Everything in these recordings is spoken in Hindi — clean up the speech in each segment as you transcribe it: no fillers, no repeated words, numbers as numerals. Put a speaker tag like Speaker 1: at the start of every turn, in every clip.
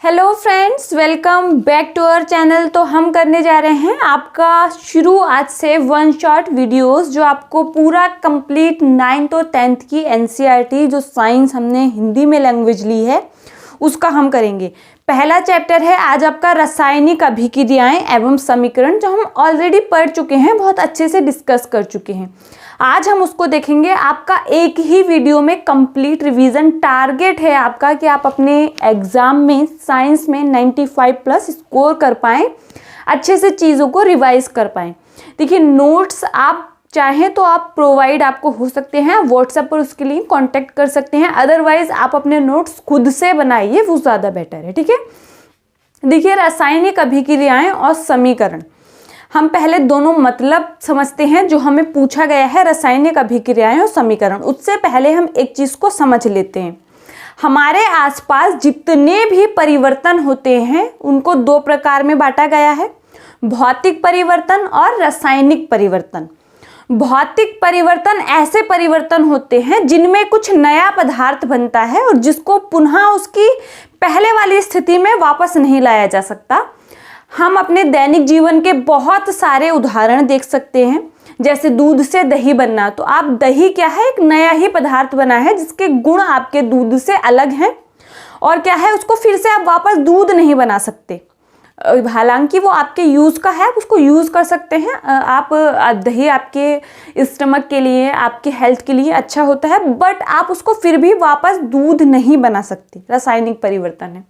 Speaker 1: Hello friends, welcome back to our channel. तो हम करने जा रहे हैं आपका शुरू आज से वन शॉट वीडियोस जो आपको पूरा कंप्लीट 9th और 10th की एनसीईआरटी जो साइंस हमने हिंदी में लैंग्वेज ली है उसका हम करेंगे। पहला चैप्टर है आज आपका रासायनिक अभिक्रियाएं एवं समीकरण, जो हम ऑलरेडी पढ़ चुके हैं, बहुत अच्छे से डिस्कस कर चुके हैं। आज हम उसको देखेंगे। आपका एक ही वीडियो में कंप्लीट रिवीजन टारगेट है आपका कि आप अपने एग्जाम में साइंस में 95 प्लस स्कोर कर पाएँ, अच्छे से चीज़ों को रिवाइज कर पाएँ। देखिए, नोट्स आप चाहें तो आप प्रोवाइड आपको हो सकते हैं, व्हाट्सएप पर उसके लिए कांटेक्ट कर सकते हैं। अदरवाइज आप अपने नोट्स खुद से बनाइए, वो ज़्यादा बेटर है। ठीक है, देखिए रासायनिक अभिक्रियाएं और समीकरण, हम पहले दोनों मतलब समझते हैं जो हमें पूछा गया है, रासायनिक अभिक्रियाएं और समीकरण। उससे पहले हम एक चीज़ को समझ लेते हैं। हमारे आसपास जितने भी परिवर्तन होते हैं उनको दो प्रकार में बांटा गया है, भौतिक परिवर्तन और रासायनिक परिवर्तन। भौतिक परिवर्तन ऐसे परिवर्तन होते हैं जिनमें कुछ नया पदार्थ बनता है और जिसको पुनः उसकी पहले वाली स्थिति में वापस नहीं लाया जा सकता। हम अपने दैनिक जीवन के बहुत सारे उदाहरण देख सकते हैं, जैसे दूध से दही बनना। तो आप दही क्या है, एक नया ही पदार्थ बना है जिसके गुण आपके दूध से अलग हैं, और क्या है, उसको फिर से आप वापस दूध नहीं बना सकते। हालांकि वो आपके यूज़ का है, आप उसको यूज़ कर सकते हैं। आप दही आपके स्टमक के लिए, आपके हेल्थ के लिए अच्छा होता है, बट आप उसको फिर भी वापस दूध नहीं बना सकते। रासायनिक परिवर्तन है।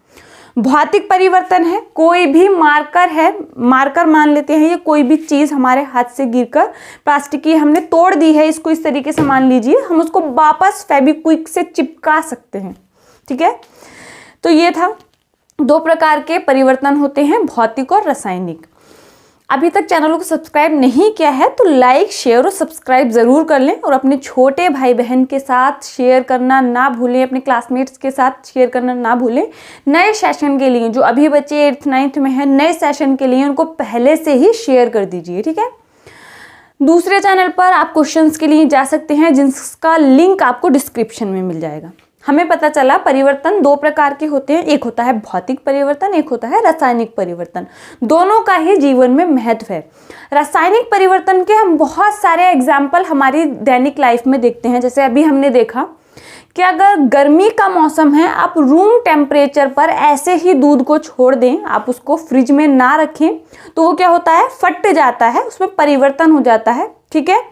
Speaker 1: भौतिक परिवर्तन है, कोई भी मार्कर है, मार्कर मान लेते हैं, ये कोई भी चीज़ हमारे हाथ से गिरकर प्लास्टिक की हमने तोड़ दी है, इसको इस तरीके से मान लीजिए, हम उसको वापस फेविक्विक से चिपका सकते हैं। ठीक है, तो ये था, दो प्रकार के परिवर्तन होते हैं, भौतिक और रासायनिक। अभी तक चैनल को सब्सक्राइब नहीं किया है तो लाइक, शेयर और सब्सक्राइब ज़रूर कर लें, और अपने छोटे भाई बहन के साथ शेयर करना ना भूलें, अपने क्लासमेट्स के साथ शेयर करना ना भूलें। नए सेशन के लिए, जो अभी बच्चे 8th 9th में हैं, नए सेशन के लिए उनको पहले से ही शेयर कर दीजिए। ठीक है, दूसरे चैनल पर आप क्वेश्चंस के लिए जा सकते हैं, जिसका लिंक आपको डिस्क्रिप्शन में मिल जाएगा। हमें पता चला परिवर्तन दो प्रकार के होते हैं, एक होता है भौतिक परिवर्तन, एक होता है रासायनिक परिवर्तन। दोनों का ही जीवन में महत्व है। रासायनिक परिवर्तन के हम बहुत सारे एग्जाम्पल हमारी दैनिक लाइफ में देखते हैं। जैसे अभी हमने देखा कि अगर गर्मी का मौसम है, आप रूम टेम्परेचर पर ऐसे ही दूध को छोड़ दें, आप उसको फ्रिज में ना रखें, तो वो क्या होता है, फट जाता है, उसमें परिवर्तन हो जाता है। ठीक है,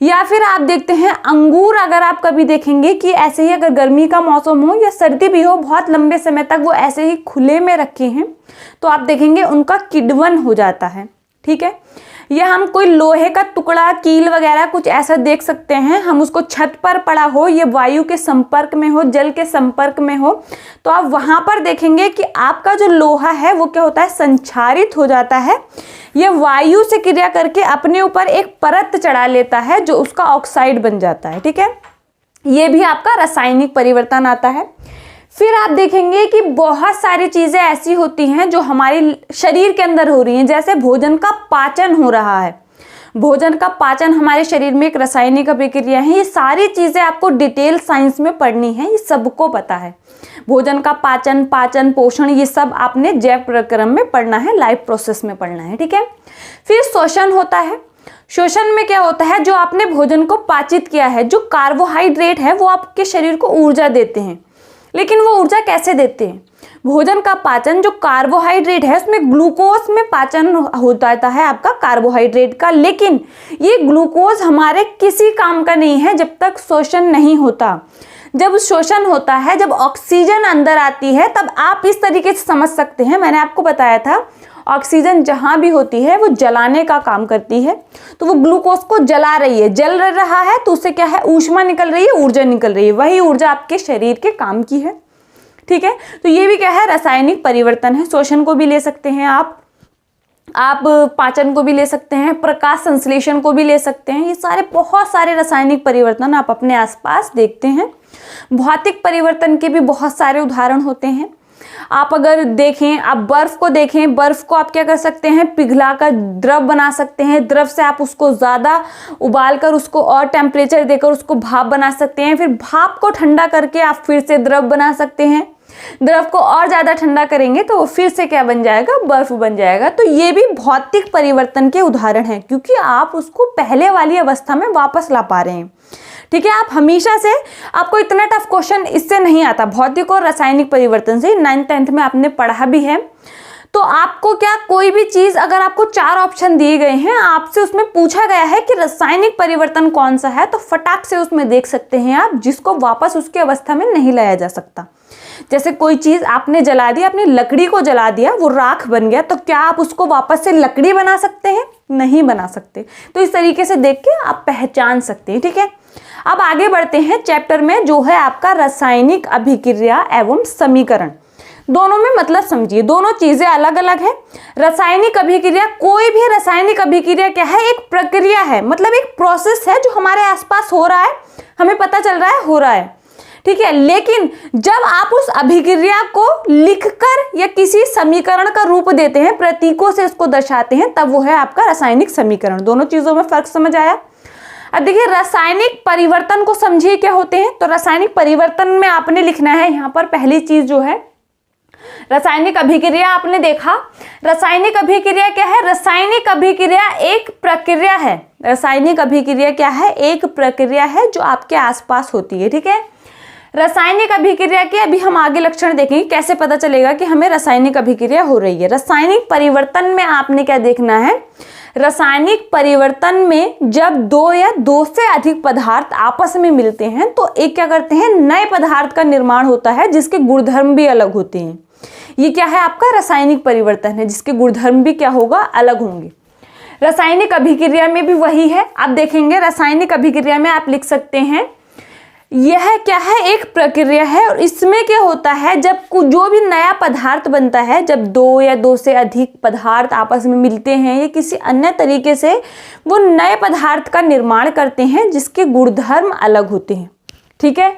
Speaker 1: या फिर आप देखते हैं अंगूर, अगर आप कभी देखेंगे कि ऐसे ही अगर गर्मी का मौसम हो या सर्दी भी हो, बहुत लंबे समय तक वो ऐसे ही खुले में रखे हैं, तो आप देखेंगे उनका किण्वन हो जाता है। ठीक है, या हम कोई लोहे का टुकड़ा, कील वगैरह कुछ ऐसा देख सकते हैं, हम उसको छत पर पड़ा हो, ये वायु के संपर्क में हो, जल के संपर्क में हो, तो आप वहां पर देखेंगे कि आपका जो लोहा है वो क्या होता है, संक्षारित हो जाता है। ये वायु से क्रिया करके अपने ऊपर एक परत चढ़ा लेता है जो उसका ऑक्साइड बन जाता है। ठीक है, ये भी आपका रासायनिक परिवर्तन आता है। फिर आप देखेंगे कि बहुत सारी चीज़ें ऐसी होती हैं जो हमारे शरीर के अंदर हो रही हैं, जैसे भोजन का पाचन हो रहा है। भोजन का पाचन हमारे शरीर में एक रासायनिक अभिक्रिया है। ये सारी चीज़ें आपको डिटेल साइंस में पढ़नी है, ये सबको पता है। भोजन का पाचन, पाचन पोषण, ये सब आपने जैव प्रक्रम में पढ़ना है, लाइफ प्रोसेस में पढ़ना है। ठीक है, फिर शोषण होता है। शोषण में क्या होता है, जो आपने भोजन को पाचित किया है, जो कार्बोहाइड्रेट है वो आपके शरीर को ऊर्जा देते हैं। लेकिन वो ऊर्जा कैसे देते हैं? भोजन का पाचन, जो कार्बोहाइड्रेट है उसमें ग्लूकोज में पाचन हो जाता है आपका कार्बोहाइड्रेट का, लेकिन ये ग्लूकोज हमारे किसी काम का नहीं है जब तक शोषण नहीं होता। जब शोषण होता है, जब ऑक्सीजन अंदर आती है, तब आप इस तरीके से समझ सकते हैं। मैंने आपको बताया था ऑक्सीजन जहाँ भी होती है वो जलाने का काम करती है, तो वो ग्लूकोज को जला रही है, जल रहा है, तो उससे क्या है, ऊष्मा निकल रही है, ऊर्जा निकल रही है। वही ऊर्जा आपके शरीर के काम की है। ठीक है, तो ये भी क्या है, रासायनिक परिवर्तन है। शोषण को भी ले सकते हैं आप पाचन को भी ले सकते हैं, प्रकाश संश्लेषण को भी ले सकते हैं। ये सारे बहुत सारे रासायनिक परिवर्तन आप अपने आसपास देखते हैं। भौतिक परिवर्तन के भी बहुत सारे उदाहरण होते हैं। आप अगर देखें, आप बर्फ को देखें, बर्फ को आप क्या कर सकते हैं, पिघलाकर द्रव बना सकते हैं। द्रव से आप उसको ज़्यादा उबालकर उसको और टेम्परेचर देकर उसको भाप बना सकते हैं। फिर भाप को ठंडा करके आप फिर से द्रव बना सकते हैं। द्रव को और ज़्यादा ठंडा करेंगे तो वो फिर से क्या बन जाएगा, बर्फ बन जाएगा। तो ये भी भौतिक परिवर्तन के उदाहरण हैं, क्योंकि आप उसको पहले वाली अवस्था में वापस ला पा रहे हैं। ठीक है, आप हमेशा से, आपको इतना टफ क्वेश्चन इससे नहीं आता, भौतिक और रासायनिक परिवर्तन से 9th 10th में आपने पढ़ा भी है। तो आपको क्या, कोई भी चीज़ अगर आपको 4 ऑप्शन दिए गए हैं, आपसे उसमें पूछा गया है कि रासायनिक परिवर्तन कौन सा है, तो फटाक से उसमें देख सकते हैं आप, जिसको वापस उसकी अवस्था में नहीं लाया जा सकता। जैसे कोई चीज़ आपने जला दी, आपने लकड़ी को जला दिया, वो राख बन गया, तो क्या आप उसको वापस से लकड़ी बना सकते हैं? नहीं बना सकते। तो इस तरीके से देख के आप पहचान सकते हैं। ठीक है, अब आगे बढ़ते हैं चैप्टर में, जो है आपका रासायनिक अभिक्रिया एवं समीकरण। दोनों में मतलब समझिए, दोनों चीजें अलग अलग है। रासायनिक अभिक्रिया, कोई भी रासायनिक अभिक्रिया क्या है, एक प्रक्रिया है, मतलब एक प्रोसेस है जो हमारे आसपास हो रहा है, हमें पता चल रहा है हो रहा है। ठीक है, लेकिन जब आप उस अभिक्रिया को लिखकर या किसी समीकरण का रूप देते हैं, प्रतीकों से इसको दर्शाते हैं, तब वो है आपका रासायनिक समीकरण। दोनों चीजों में फर्क समझ आया। अब देखिए, रासायनिक परिवर्तन को समझिए क्या होते हैं। तो रासायनिक परिवर्तन में आपने लिखना है यहाँ पर पहली चीज जो है रासायनिक अभिक्रिया। आपने देखा रासायनिक अभिक्रिया क्या है, रासायनिक अभिक्रिया एक प्रक्रिया है। रासायनिक अभिक्रिया क्या है, एक प्रक्रिया है जो आपके आसपास होती है। ठीक है, रासायनिक अभिक्रिया के अभी हम आगे लक्षण देखेंगे, कैसे पता चलेगा कि हमें रासायनिक अभिक्रिया हो रही है। रासायनिक परिवर्तन में आपने क्या देखना है, रासायनिक परिवर्तन में जब 2 या 2 से अधिक पदार्थ आपस में मिलते हैं तो एक क्या करते हैं, नए पदार्थ का निर्माण होता है जिसके गुणधर्म भी अलग होते हैं। ये क्या है, आपका रासायनिक परिवर्तन है, जिसके गुणधर्म भी क्या होगा, अलग होंगे। रासायनिक अभिक्रिया में भी वही है। आप देखेंगे रासायनिक अभिक्रिया में आप लिख सकते हैं, यह क्या है, एक प्रक्रिया है, और इसमें क्या होता है, जब जो भी नया पदार्थ बनता है, जब 2 या 2 से अधिक पदार्थ आपस में मिलते हैं या किसी अन्य तरीके से वो नए पदार्थ का निर्माण करते हैं जिसके गुणधर्म अलग होते हैं। ठीक है,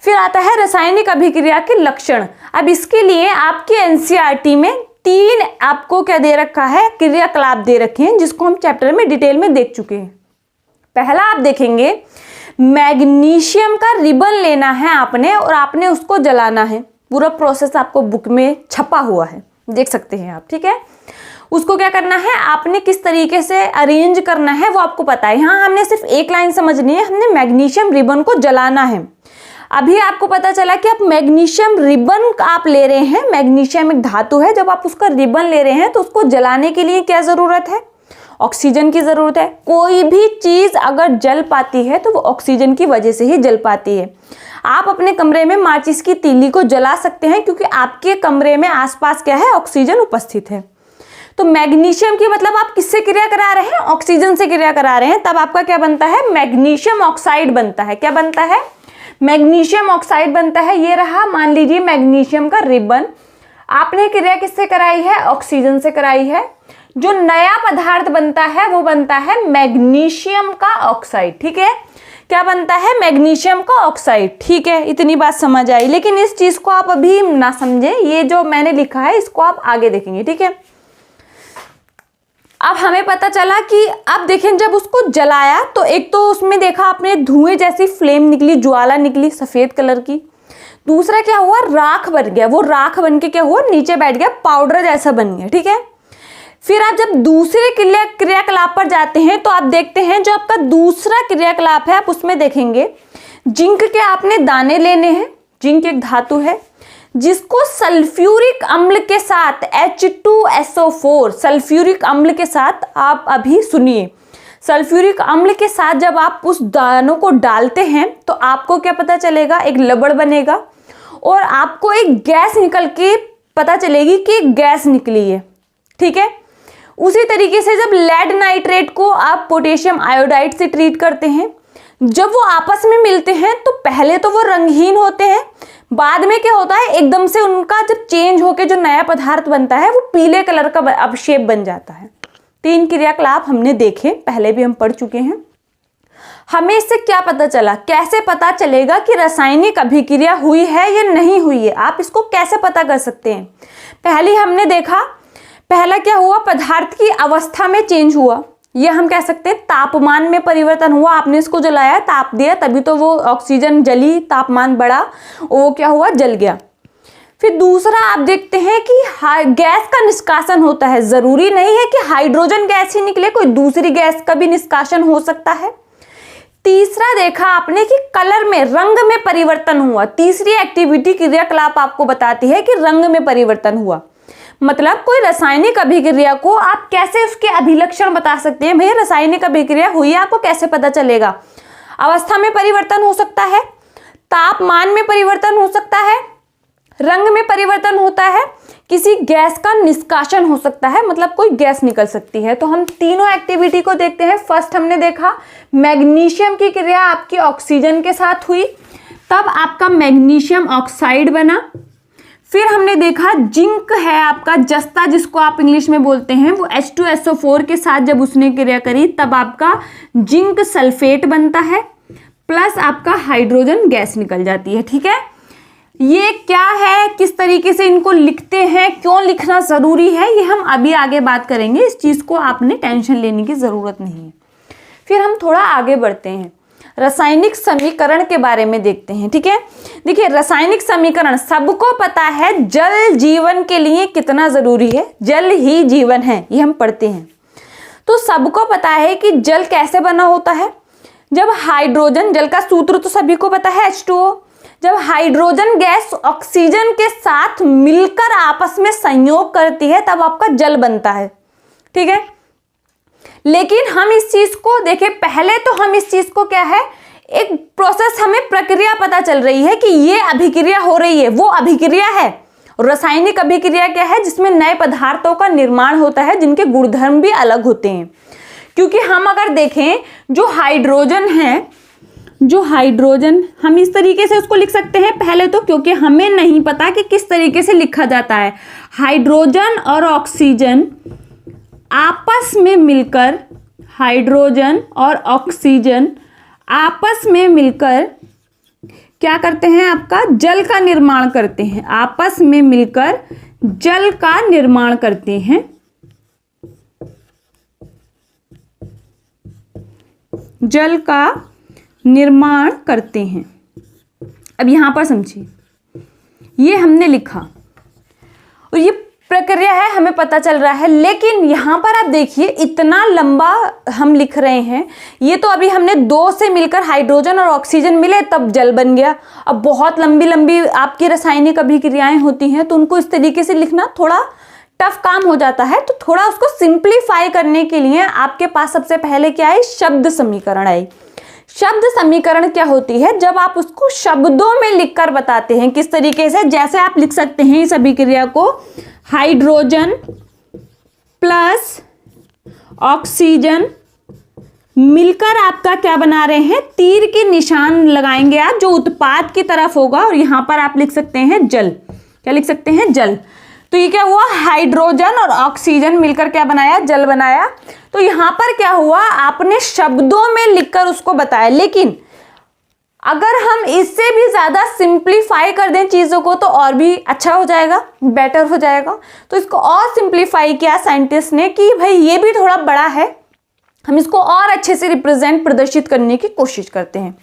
Speaker 1: फिर आता है रासायनिक अभिक्रिया के लक्षण। अब इसके लिए आपके एनसीईआरटी में 3 आपको क्या दे रखा है, क्रियाकलाप दे रखे हैं, जिसको हम चैप्टर में डिटेल में देख चुके हैं। पहला आप देखेंगे, मैग्नीशियम का रिबन लेना है आपने, और आपने उसको जलाना है। पूरा प्रोसेस आपको बुक में छपा हुआ है, देख सकते हैं आप। ठीक है, उसको क्या करना है, आपने किस तरीके से अरेंज करना है वो आपको पता है। यहाँ हमने सिर्फ एक लाइन समझनी है, हमने मैग्नीशियम रिबन को जलाना है। अभी आपको पता चला कि आप मैग्नीशियम रिबन आप ले रहे हैं, मैग्नीशियम एक धातु है, जब आप उसका रिबन ले रहे हैं तो उसको जलाने के लिए क्या जरूरत है, ऑक्सीजन की जरूरत है। कोई भी चीज अगर जल पाती है तो वो ऑक्सीजन की वजह से ही जल पाती है। आप अपने कमरे में माचिस की तीली को जला सकते हैं क्योंकि आपके कमरे में आसपास क्या है, ऑक्सीजन उपस्थित है। तो मैग्नीशियम की मतलब आप किससे क्रिया करा रहे हैं, ऑक्सीजन से क्रिया करा रहे हैं, तब आपका क्या बनता है, मैग्नीशियम ऑक्साइड बनता है। क्या बनता है, मैग्नीशियम ऑक्साइड बनता है। ये रहा, मान लीजिए मैग्नीशियम का रिबन, आपने क्रिया किससे कराई है, ऑक्सीजन से कराई है। जो नया पदार्थ बनता है वो बनता है मैग्नीशियम का ऑक्साइड। ठीक है, क्या बनता है, मैग्नीशियम का ऑक्साइड। ठीक है, इतनी बात समझ आई, लेकिन इस चीज को आप अभी ना समझे, ये जो मैंने लिखा है इसको आप आगे देखेंगे। ठीक है, अब हमें पता चला कि अब देखें, जब उसको जलाया तो एक तो उसमें देखा आपने धुएं जैसी फ्लेम निकली, ज्वाला निकली सफेद कलर की। दूसरा क्या हुआ, राख बन गया, वो राख बन के क्या हुआ, नीचे बैठ गया, पाउडर जैसा बन गया। ठीक है, फिर आप जब दूसरे क्रियाकलाप पर जाते हैं तो आप देखते हैं जो आपका दूसरा क्रियाकलाप है, आप उसमें देखेंगे जिंक के आपने दाने लेने हैं। जिंक एक धातु है जिसको सल्फ्यूरिक अम्ल के साथ H2SO4, सल्फ्यूरिक अम्ल के साथ, आप अभी सुनिए, सल्फ्यूरिक अम्ल के साथ जब आप उस दानों को डालते हैं तो आपको क्या पता चलेगा, एक लवण बनेगा और आपको एक गैस निकल के पता चलेगी कि गैस निकली है। ठीक है, उसी तरीके से जब लेड नाइट्रेट को आप पोटेशियम आयोडाइड से ट्रीट करते हैं, जब वो आपस में मिलते हैं तो पहले तो वो रंगहीन होते हैं, बाद में क्या होता है, एकदम से उनका जब चेंज होके जो नया पदार्थ बनता है वो पीले कलर का अब शेप बन जाता है। 3 क्रियाकलाप हमने देखे, पहले भी हम पढ़ चुके हैं। हमें इससे क्या पता चला, कैसे पता चलेगा कि रासायनिक अभिक्रिया हुई है या नहीं हुई है, आप इसको कैसे पता कर सकते हैं। पहले हमने देखा, पहला क्या हुआ, पदार्थ की अवस्था में चेंज हुआ, यह हम कह सकते हैं तापमान में परिवर्तन हुआ। आपने इसको जलाया, ताप दिया, तभी तो वो ऑक्सीजन जली, तापमान बढ़ा, वो क्या हुआ, जल गया। फिर दूसरा आप देखते हैं कि गैस का निष्कासन होता है। जरूरी नहीं है कि हाइड्रोजन गैस ही निकले, कोई दूसरी गैस का भी निष्कासन हो सकता है। तीसरा देखा आपने कि कलर में, रंग में परिवर्तन हुआ। तीसरी एक्टिविटी क्रियाकलाप आपको बताती है कि रंग में परिवर्तन हुआ। मतलब कोई रासायनिक अभिक्रिया को आप कैसे उसके अभिलक्षण बता सकते हैं। भैया रासायनिक अभिक्रिया हुई है, आपको कैसे पता चलेगा। अवस्था में परिवर्तन हो सकता है, तापमान में परिवर्तन हो सकता है, रंग में परिवर्तन होता है, किसी गैस का निष्कासन हो सकता है, मतलब कोई गैस निकल सकती है। तो हम तीनों एक्टिविटी को देखते हैं। फर्स्ट हमने देखा मैग्नीशियम की क्रिया आपकी ऑक्सीजन के साथ हुई, तब आपका मैग्नीशियम ऑक्साइड बना। फिर हमने देखा जिंक है आपका जस्ता, जिसको आप इंग्लिश में बोलते हैं, वो H2SO4 के साथ जब उसने क्रिया करी तब आपका जिंक सल्फेट बनता है, प्लस आपका हाइड्रोजन गैस निकल जाती है। ठीक है, ये क्या है, किस तरीके से इनको लिखते हैं, क्यों लिखना जरूरी है, ये हम अभी आगे बात करेंगे। इस चीज को आपने टेंशन लेने की जरूरत नहीं है। फिर हम थोड़ा आगे बढ़ते हैं, रासायनिक समीकरण के बारे में देखते हैं। ठीक है, देखिए रासायनिक समीकरण सबको पता है, जल जीवन के लिए कितना जरूरी है। जल ही जीवन है, ये हम पढ़ते हैं। तो सबको पता है कि जल कैसे बना होता है। जब हाइड्रोजन, जल का सूत्र तो सभी को पता है H2O, जब हाइड्रोजन गैस ऑक्सीजन के साथ मिलकर आपस में संयोग करती है तब आपका जल बनता है। ठीक है, लेकिन हम इस चीज को देखें, पहले तो हम इस चीज को क्या है, एक प्रोसेस, हमें प्रक्रिया पता चल रही है कि ये अभिक्रिया हो रही है, वो अभिक्रिया है। रासायनिक अभिक्रिया क्या है, जिसमें नए पदार्थों का निर्माण होता है जिनके गुणधर्म भी अलग होते हैं। क्योंकि हम अगर देखें जो हाइड्रोजन है, जो हाइड्रोजन हम इस तरीके से उसको लिख सकते हैं पहले तो, क्योंकि हमें नहीं पता कि किस तरीके से लिखा जाता है। हाइड्रोजन और ऑक्सीजन आपस में मिलकर, हाइड्रोजन और ऑक्सीजन आपस में मिलकर क्या करते हैं, आपका जल का निर्माण करते हैं। आपस में मिलकर जल का निर्माण करते हैं। जल का निर्माण करते हैं। अब यहां पर समझिए, ये हमने लिखा और ये प्रक्रिया है, हमें पता चल रहा है। लेकिन यहां पर आप देखिए इतना लंबा हम लिख रहे हैं। ये तो अभी हमने दो से मिलकर हाइड्रोजन और ऑक्सीजन मिले तब जल बन गया। अब बहुत लंबी लंबी आपकी रासायनिक अभिक्रियाएं होती हैं, तो उनको इस तरीके से लिखना थोड़ा टफ काम हो जाता है। तो थोड़ा उसको सिंप्लीफाई करने के लिए आपके पास सबसे पहले क्या है, शब्द समीकरण आई। शब्द समीकरण क्या होती है, जब आप उसको शब्दों में लिखकर बताते हैं। किस तरीके से, जैसे आप लिख सकते हैं इस अभिक्रिया को, हाइड्रोजन प्लस ऑक्सीजन मिलकर आपका क्या बना रहे हैं, तीर के निशान लगाएंगे आप जो उत्पाद की तरफ होगा, और यहां पर आप लिख सकते हैं जल। क्या लिख सकते हैं, जल। तो ये क्या हुआ, हाइड्रोजन और ऑक्सीजन मिलकर क्या बनाया, जल बनाया। तो यहां पर क्या हुआ, आपने शब्दों में लिखकर उसको बताया। लेकिन अगर हम इससे भी ज्यादा सिंप्लीफाई कर दें चीजों को तो और भी अच्छा हो जाएगा, बेटर हो जाएगा। तो इसको और सिंप्लीफाई किया साइंटिस्ट ने कि भाई ये भी थोड़ा बड़ा है, हम इसको और अच्छे से रिप्रेजेंट, प्रदर्शित करने की कोशिश करते हैं।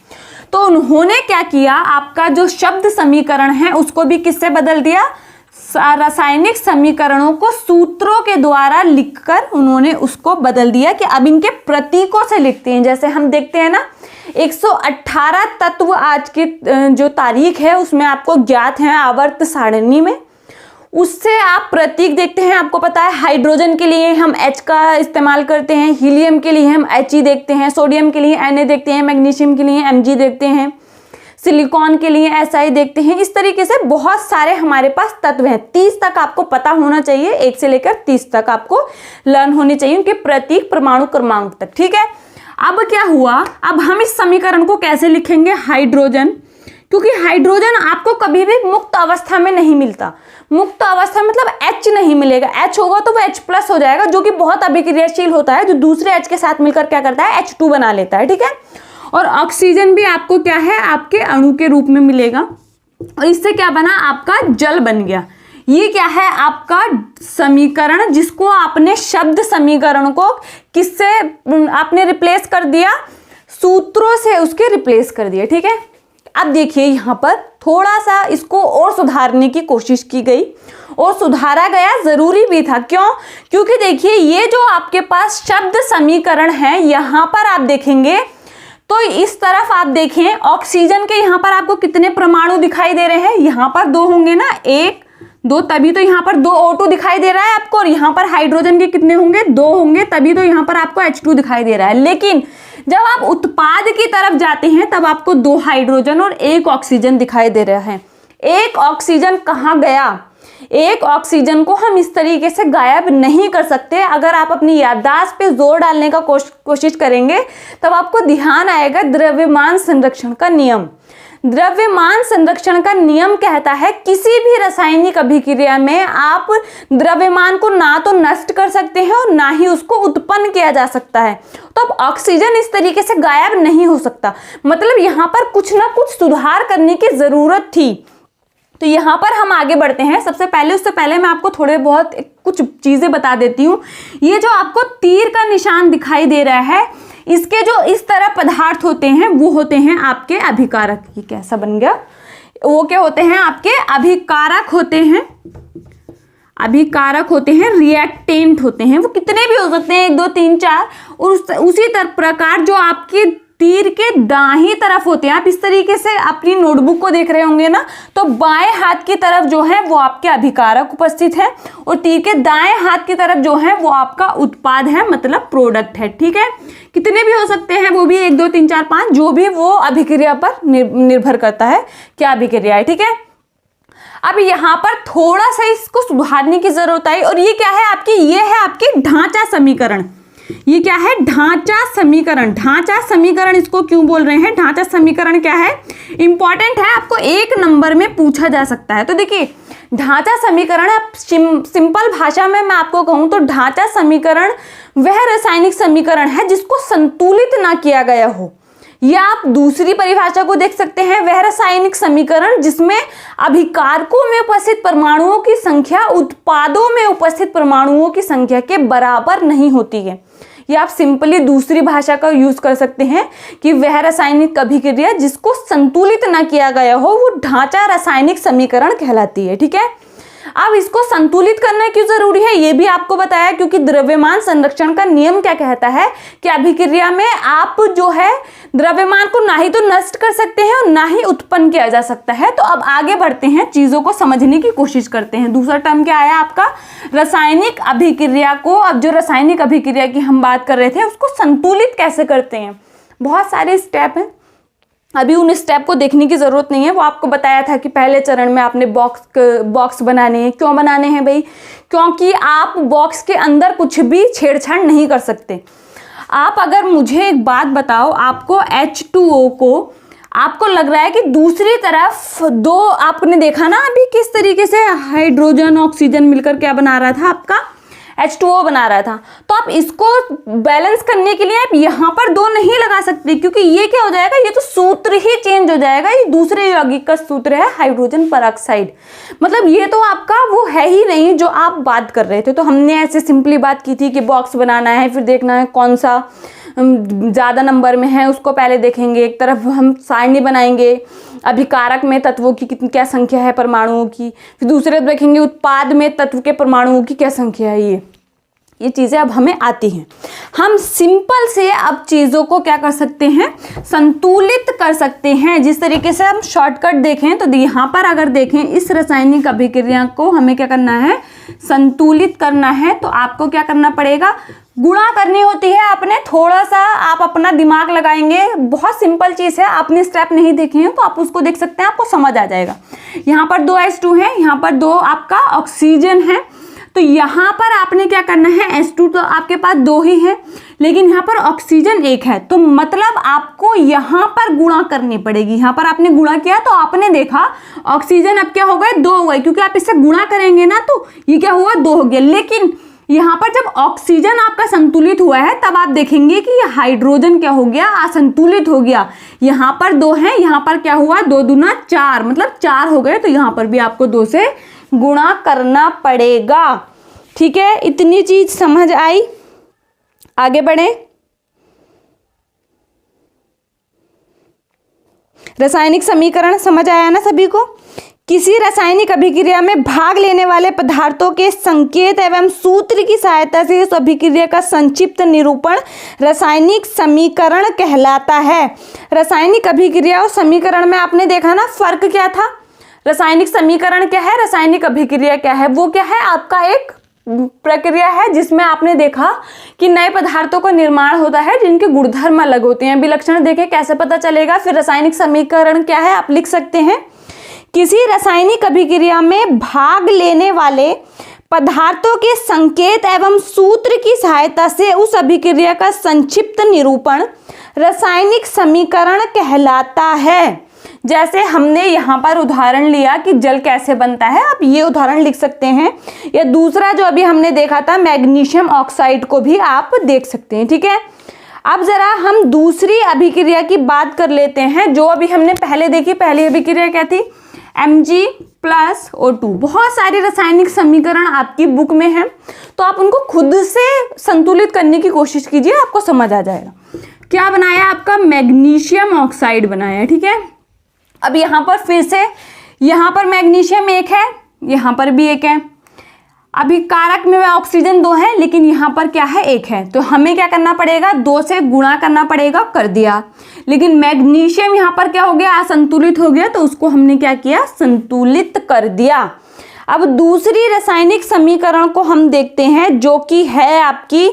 Speaker 1: तो उन्होंने क्या किया, आपका जो शब्द समीकरण है उसको भी किससे बदल दिया, रासायनिक समीकरणों को सूत्रों के द्वारा लिखकर उन्होंने उसको बदल दिया कि अब इनके प्रतीकों से लिखते हैं। जैसे हम देखते हैं ना, 118 तत्व आज की जो तारीख है उसमें आपको ज्ञात है आवर्त सारणी में, उससे आप प्रतीक देखते हैं। आपको पता है हाइड्रोजन के लिए हम H का इस्तेमाल करते हैं, हीलियम के लिए हम He देखते हैं, सोडियम के लिए Na देखते हैं, मैग्नीशियम के लिए Mg देखते हैं, सिलिकॉन के लिए Si देखते हैं। इस तरीके से बहुत सारे हमारे पास तत्व हैं। 30 तक आपको पता होना चाहिए, 1 से लेकर 30 तक आपको लर्न होने चाहिए उनके प्रतीक, परमाणु क्रमांक तक। ठीक है, अब क्या हुआ, अब हम इस समीकरण को कैसे लिखेंगे, हाइड्रोजन, क्योंकि हाइड्रोजन आपको कभी भी मुक्त अवस्था में नहीं मिलता। मुक्त अवस्था मतलब H नहीं मिलेगा, H होगा तो वो H+ हो जाएगा, जो कि बहुत अभिक्रियाशील होता है, जो दूसरे H के साथ मिलकर क्या करता है, H2 बना लेता है। ठीक है, और ऑक्सीजन भी आपको क्या है, आपके अणु के रूप में मिलेगा, और इससे क्या बना, आपका जल बन गया। ये क्या है, आपका समीकरण, जिसको आपने शब्द समीकरण को किससे आपने रिप्लेस कर दिया, सूत्रों से उसके रिप्लेस कर दिया। ठीक है, अब देखिए यहां पर थोड़ा सा इसको और सुधारने की कोशिश की गई और सुधारा गया, जरूरी भी था। क्यों? क्योंकि देखिए ये जो आपके पास शब्द समीकरण है, यहाँ पर आप देखेंगे तो इस तरफ आप देखें ऑक्सीजन के यहाँ पर आपको कितने परमाणु दिखाई दे रहे हैं, यहाँ पर 2 होंगे ना, 1 2, तभी तो यहाँ पर 2 O2 दिखाई दे रहा है आपको, और यहाँ पर हाइड्रोजन के कितने होंगे, 2 होंगे, तभी तो यहाँ पर आपको H2 दिखाई दे रहा है। लेकिन जब आप उत्पाद की तरफ जाते हैं तब आपको 2 हाइड्रोजन और 1 ऑक्सीजन दिखाई दे रहा है। 1 ऑक्सीजन कहाँ गया? 1 ऑक्सीजन को हम इस तरीके से गायब नहीं कर सकते। अगर आप अपनी याददाश्त पे जोर डालने का कोशिश करेंगे तब आपको ध्यान आएगा द्रव्यमान संरक्षण का नियम। द्रव्यमान संरक्षण का नियम कहता है किसी भी रासायनिक अभिक्रिया में आप द्रव्यमान को ना तो नष्ट कर सकते हैं और ना ही उसको उत्पन्न किया जा सकता है। तो अब ऑक्सीजन इस तरीके से गायब नहीं हो सकता, मतलब यहाँ पर कुछ ना कुछ सुधार करने की जरूरत थी। तो यहाँ पर हम आगे बढ़ते हैं। उससे पहले मैं आपको थोड़े बहुत कुछ चीजें बता देती हूँ। ये जो आपको तीर का निशान दिखाई दे रहा है, इसके जो इस तरह पदार्थ होते हैं वो होते हैं आपके अभिकारक। ये कैसा बन गया? वो क्या होते हैं? आपके अभिकारक होते हैं। अभिकारक होते हैं, रिएक्टेंट होते हैं। वो कितने भी हो सकते हैं, 1 2 3 4। और उसी प्रकार जो आपके तीर के दाहिनी तरफ होते हैं, आप इस तरीके से अपनी नोटबुक को देख रहे होंगे ना, तो बाएं हाथ की तरफ जो है वो आपके अभिकारक उपस्थित है और तीर के दाएं हाथ की तरफ जो है वो आपका उत्पाद है, मतलब प्रोडक्ट है। ठीक है, कितने भी हो सकते हैं वो भी, 1 2 3 4 5, जो भी वो अभिक्रिया पर निर्भर करता है क्या अभिक्रिया है। ठीक है, अब यहाँ पर थोड़ा सा इसको सुधारने की जरूरत आई और ये क्या है आपकी? ये है आपकी ढांचा समीकरण। ये क्या है? ढांचा समीकरण। ढांचा समीकरण इसको क्यों बोल रहे हैं? ढांचा समीकरण क्या है? इंपॉर्टेंट है, आपको 1 नंबर में पूछा जा सकता है। तो देखिए ढांचा समीकरण, आप सिंपल भाषा में मैं आपको कहूं तो ढांचा समीकरण वह रासायनिक समीकरण है जिसको संतुलित ना किया गया हो, या आप दूसरी परिभाषा को देख सकते हैं, वह रासायनिक समीकरण जिसमें अभिकारकों में उपस्थित परमाणुओं की संख्या उत्पादों में उपस्थित परमाणुओं की संख्या के बराबर नहीं होती है। या आप सिंपली दूसरी भाषा का यूज कर सकते हैं कि वह रासायनिक अभिक्रिया जिसको संतुलित ना किया गया हो वो ढांचा रासायनिक समीकरण कहलाती है। ठीक है, अब इसको संतुलित करना क्यों जरूरी है ये भी आपको बताया, क्योंकि द्रव्यमान संरक्षण का नियम क्या कहता है कि अभिक्रिया में आप जो है द्रव्यमान को ना ही तो नष्ट कर सकते हैं और ना ही उत्पन्न किया जा सकता है। तो अब आगे बढ़ते हैं, चीजों को समझने की कोशिश करते हैं। दूसरा टर्म क्या आया आपका? रासायनिक अभिक्रिया को, अब जो रासायनिक अभिक्रिया की हम बात कर रहे थे उसको संतुलित कैसे करते हैं। बहुत सारे स्टेप हैं, अभी उन स्टेप को देखने की जरूरत नहीं है। वो आपको बताया था कि पहले चरण में आपने बॉक्स बनाने हैं। क्यों बनाने हैं भाई? क्योंकि आप बॉक्स के अंदर कुछ भी छेड़छाड़ नहीं कर सकते। आप अगर मुझे एक बात बताओ, आपको H2O को आपको लग रहा है कि दूसरी तरफ 2, आपने देखा ना अभी किस तरीके से हाइड्रोजन ऑक्सीजन मिलकर क्या बना रहा था? आपका H2O बना रहा था। तो आप इसको बैलेंस करने के लिए आप यहाँ पर 2 नहीं लगा सकते, क्योंकि ये क्या हो जाएगा, ये तो सूत्र ही चेंज हो जाएगा। ये दूसरे यौगिक का सूत्र है हाइड्रोजन परऑक्साइड, मतलब ये तो आपका वो है ही नहीं जो आप बात कर रहे थे। तो हमने ऐसे सिंपली बात की थी कि बॉक्स बनाना है, फिर देखना है कौन सा ज़्यादा नंबर में है उसको पहले देखेंगे। एक तरफ हम सारणी बनाएंगे अभिकारक में तत्वों की कितनी क्या संख्या है परमाणुओं की, फिर दूसरे देखेंगे उत्पाद में तत्व के परमाणुओं की क्या संख्या है। ये चीज़ें अब हमें आती हैं। हम सिंपल से अब चीज़ों को क्या कर सकते हैं, संतुलित कर सकते हैं। जिस तरीके से हम शॉर्टकट देखें तो यहाँ पर अगर देखें इस रासायनिक अभिक्रिया को हमें क्या करना है, संतुलित करना है। तो आपको क्या करना पड़ेगा, गुणा करनी होती है। आपने थोड़ा सा आप अपना दिमाग लगाएंगे, बहुत सिंपल चीज़ है। आपने स्टेप नहीं देखे हैं तो आप उसको देख सकते हैं, आपको समझ आ जाएगा। यहाँ पर 2 H2 है, यहाँ पर 2 आपका ऑक्सीजन है। तो यहाँ पर आपने क्या करना है, H2 तो आपके पास 2 ही है, लेकिन यहाँ पर ऑक्सीजन 1 है, तो मतलब आपको यहाँ पर गुणा करनी पड़ेगी। यहाँ पर आपने गुणा किया तो आपने देखा ऑक्सीजन अब क्या हो गए, 2 हो गए, क्योंकि आप इससे गुणा करेंगे ना तो ये क्या हुआ, 2 हो गया। लेकिन यहाँ पर जब ऑक्सीजन आपका संतुलित हुआ है तब आप देखेंगे कि ये हाइड्रोजन क्या हो गया, असंतुलित हो गया। यहाँ पर 2 है, यहाँ पर क्या हुआ, 2 दूना 4, मतलब 4 हो गए। तो यहाँ पर भी आपको 2 से गुणा करना पड़ेगा। ठीक है, इतनी चीज समझ आई। आगे बढ़े। रासायनिक समीकरण समझ आया ना सभी को। किसी रासायनिक अभिक्रिया में भाग लेने वाले पदार्थों के संकेत एवं सूत्र की सहायता से उस अभिक्रिया का संक्षिप्त निरूपण रासायनिक समीकरण कहलाता है। रासायनिक अभिक्रिया और समीकरण में आपने देखा ना फर्क क्या था। रासायनिक समीकरण क्या है, रासायनिक अभिक्रिया क्या है। वो क्या है, आपका एक प्रक्रिया है जिसमें आपने देखा कि नए पदार्थों का निर्माण होता है जिनके गुणधर्म अलग होते हैं। विलक्षण देखे कैसे पता चलेगा। फिर रासायनिक समीकरण क्या है, आप लिख सकते हैं किसी रासायनिक अभिक्रिया में भाग लेने वाले पदार्थों के संकेत एवं सूत्र की सहायता से उस अभिक्रिया का संक्षिप्त निरूपण रासायनिक समीकरण कहलाता है। जैसे हमने यहाँ पर उदाहरण लिया कि जल कैसे बनता है, आप ये उदाहरण लिख सकते हैं। या दूसरा जो अभी हमने देखा था मैग्नीशियम ऑक्साइड को भी आप देख सकते हैं। ठीक है, अब जरा हम दूसरी अभिक्रिया की बात कर लेते हैं जो अभी हमने पहले देखी। पहली अभिक्रिया क्या थी, Mg+O2। बहुत सारे रासायनिक समीकरण आपकी बुक में हैं, तो आप उनको खुद से संतुलित करने की कोशिश कीजिए, आपको समझ आ जाएगा। क्या बनाया, आपका मैग्नीशियम ऑक्साइड बनाया। ठीक है, अब यहाँ पर फिर से, यहाँ पर मैग्नीशियम एक है, यहाँ पर भी एक है। अभी कारक में ऑक्सीजन 2 है, लेकिन यहाँ पर क्या है, एक है। तो हमें क्या करना पड़ेगा, 2 से गुणा करना पड़ेगा, कर दिया। लेकिन मैग्नीशियम यहाँ पर क्या हो गया, असंतुलित हो गया, तो उसको हमने क्या किया, संतुलित कर दिया। अब दूसरी रासायनिक समीकरण को हम देखते हैं जो कि है आपकी,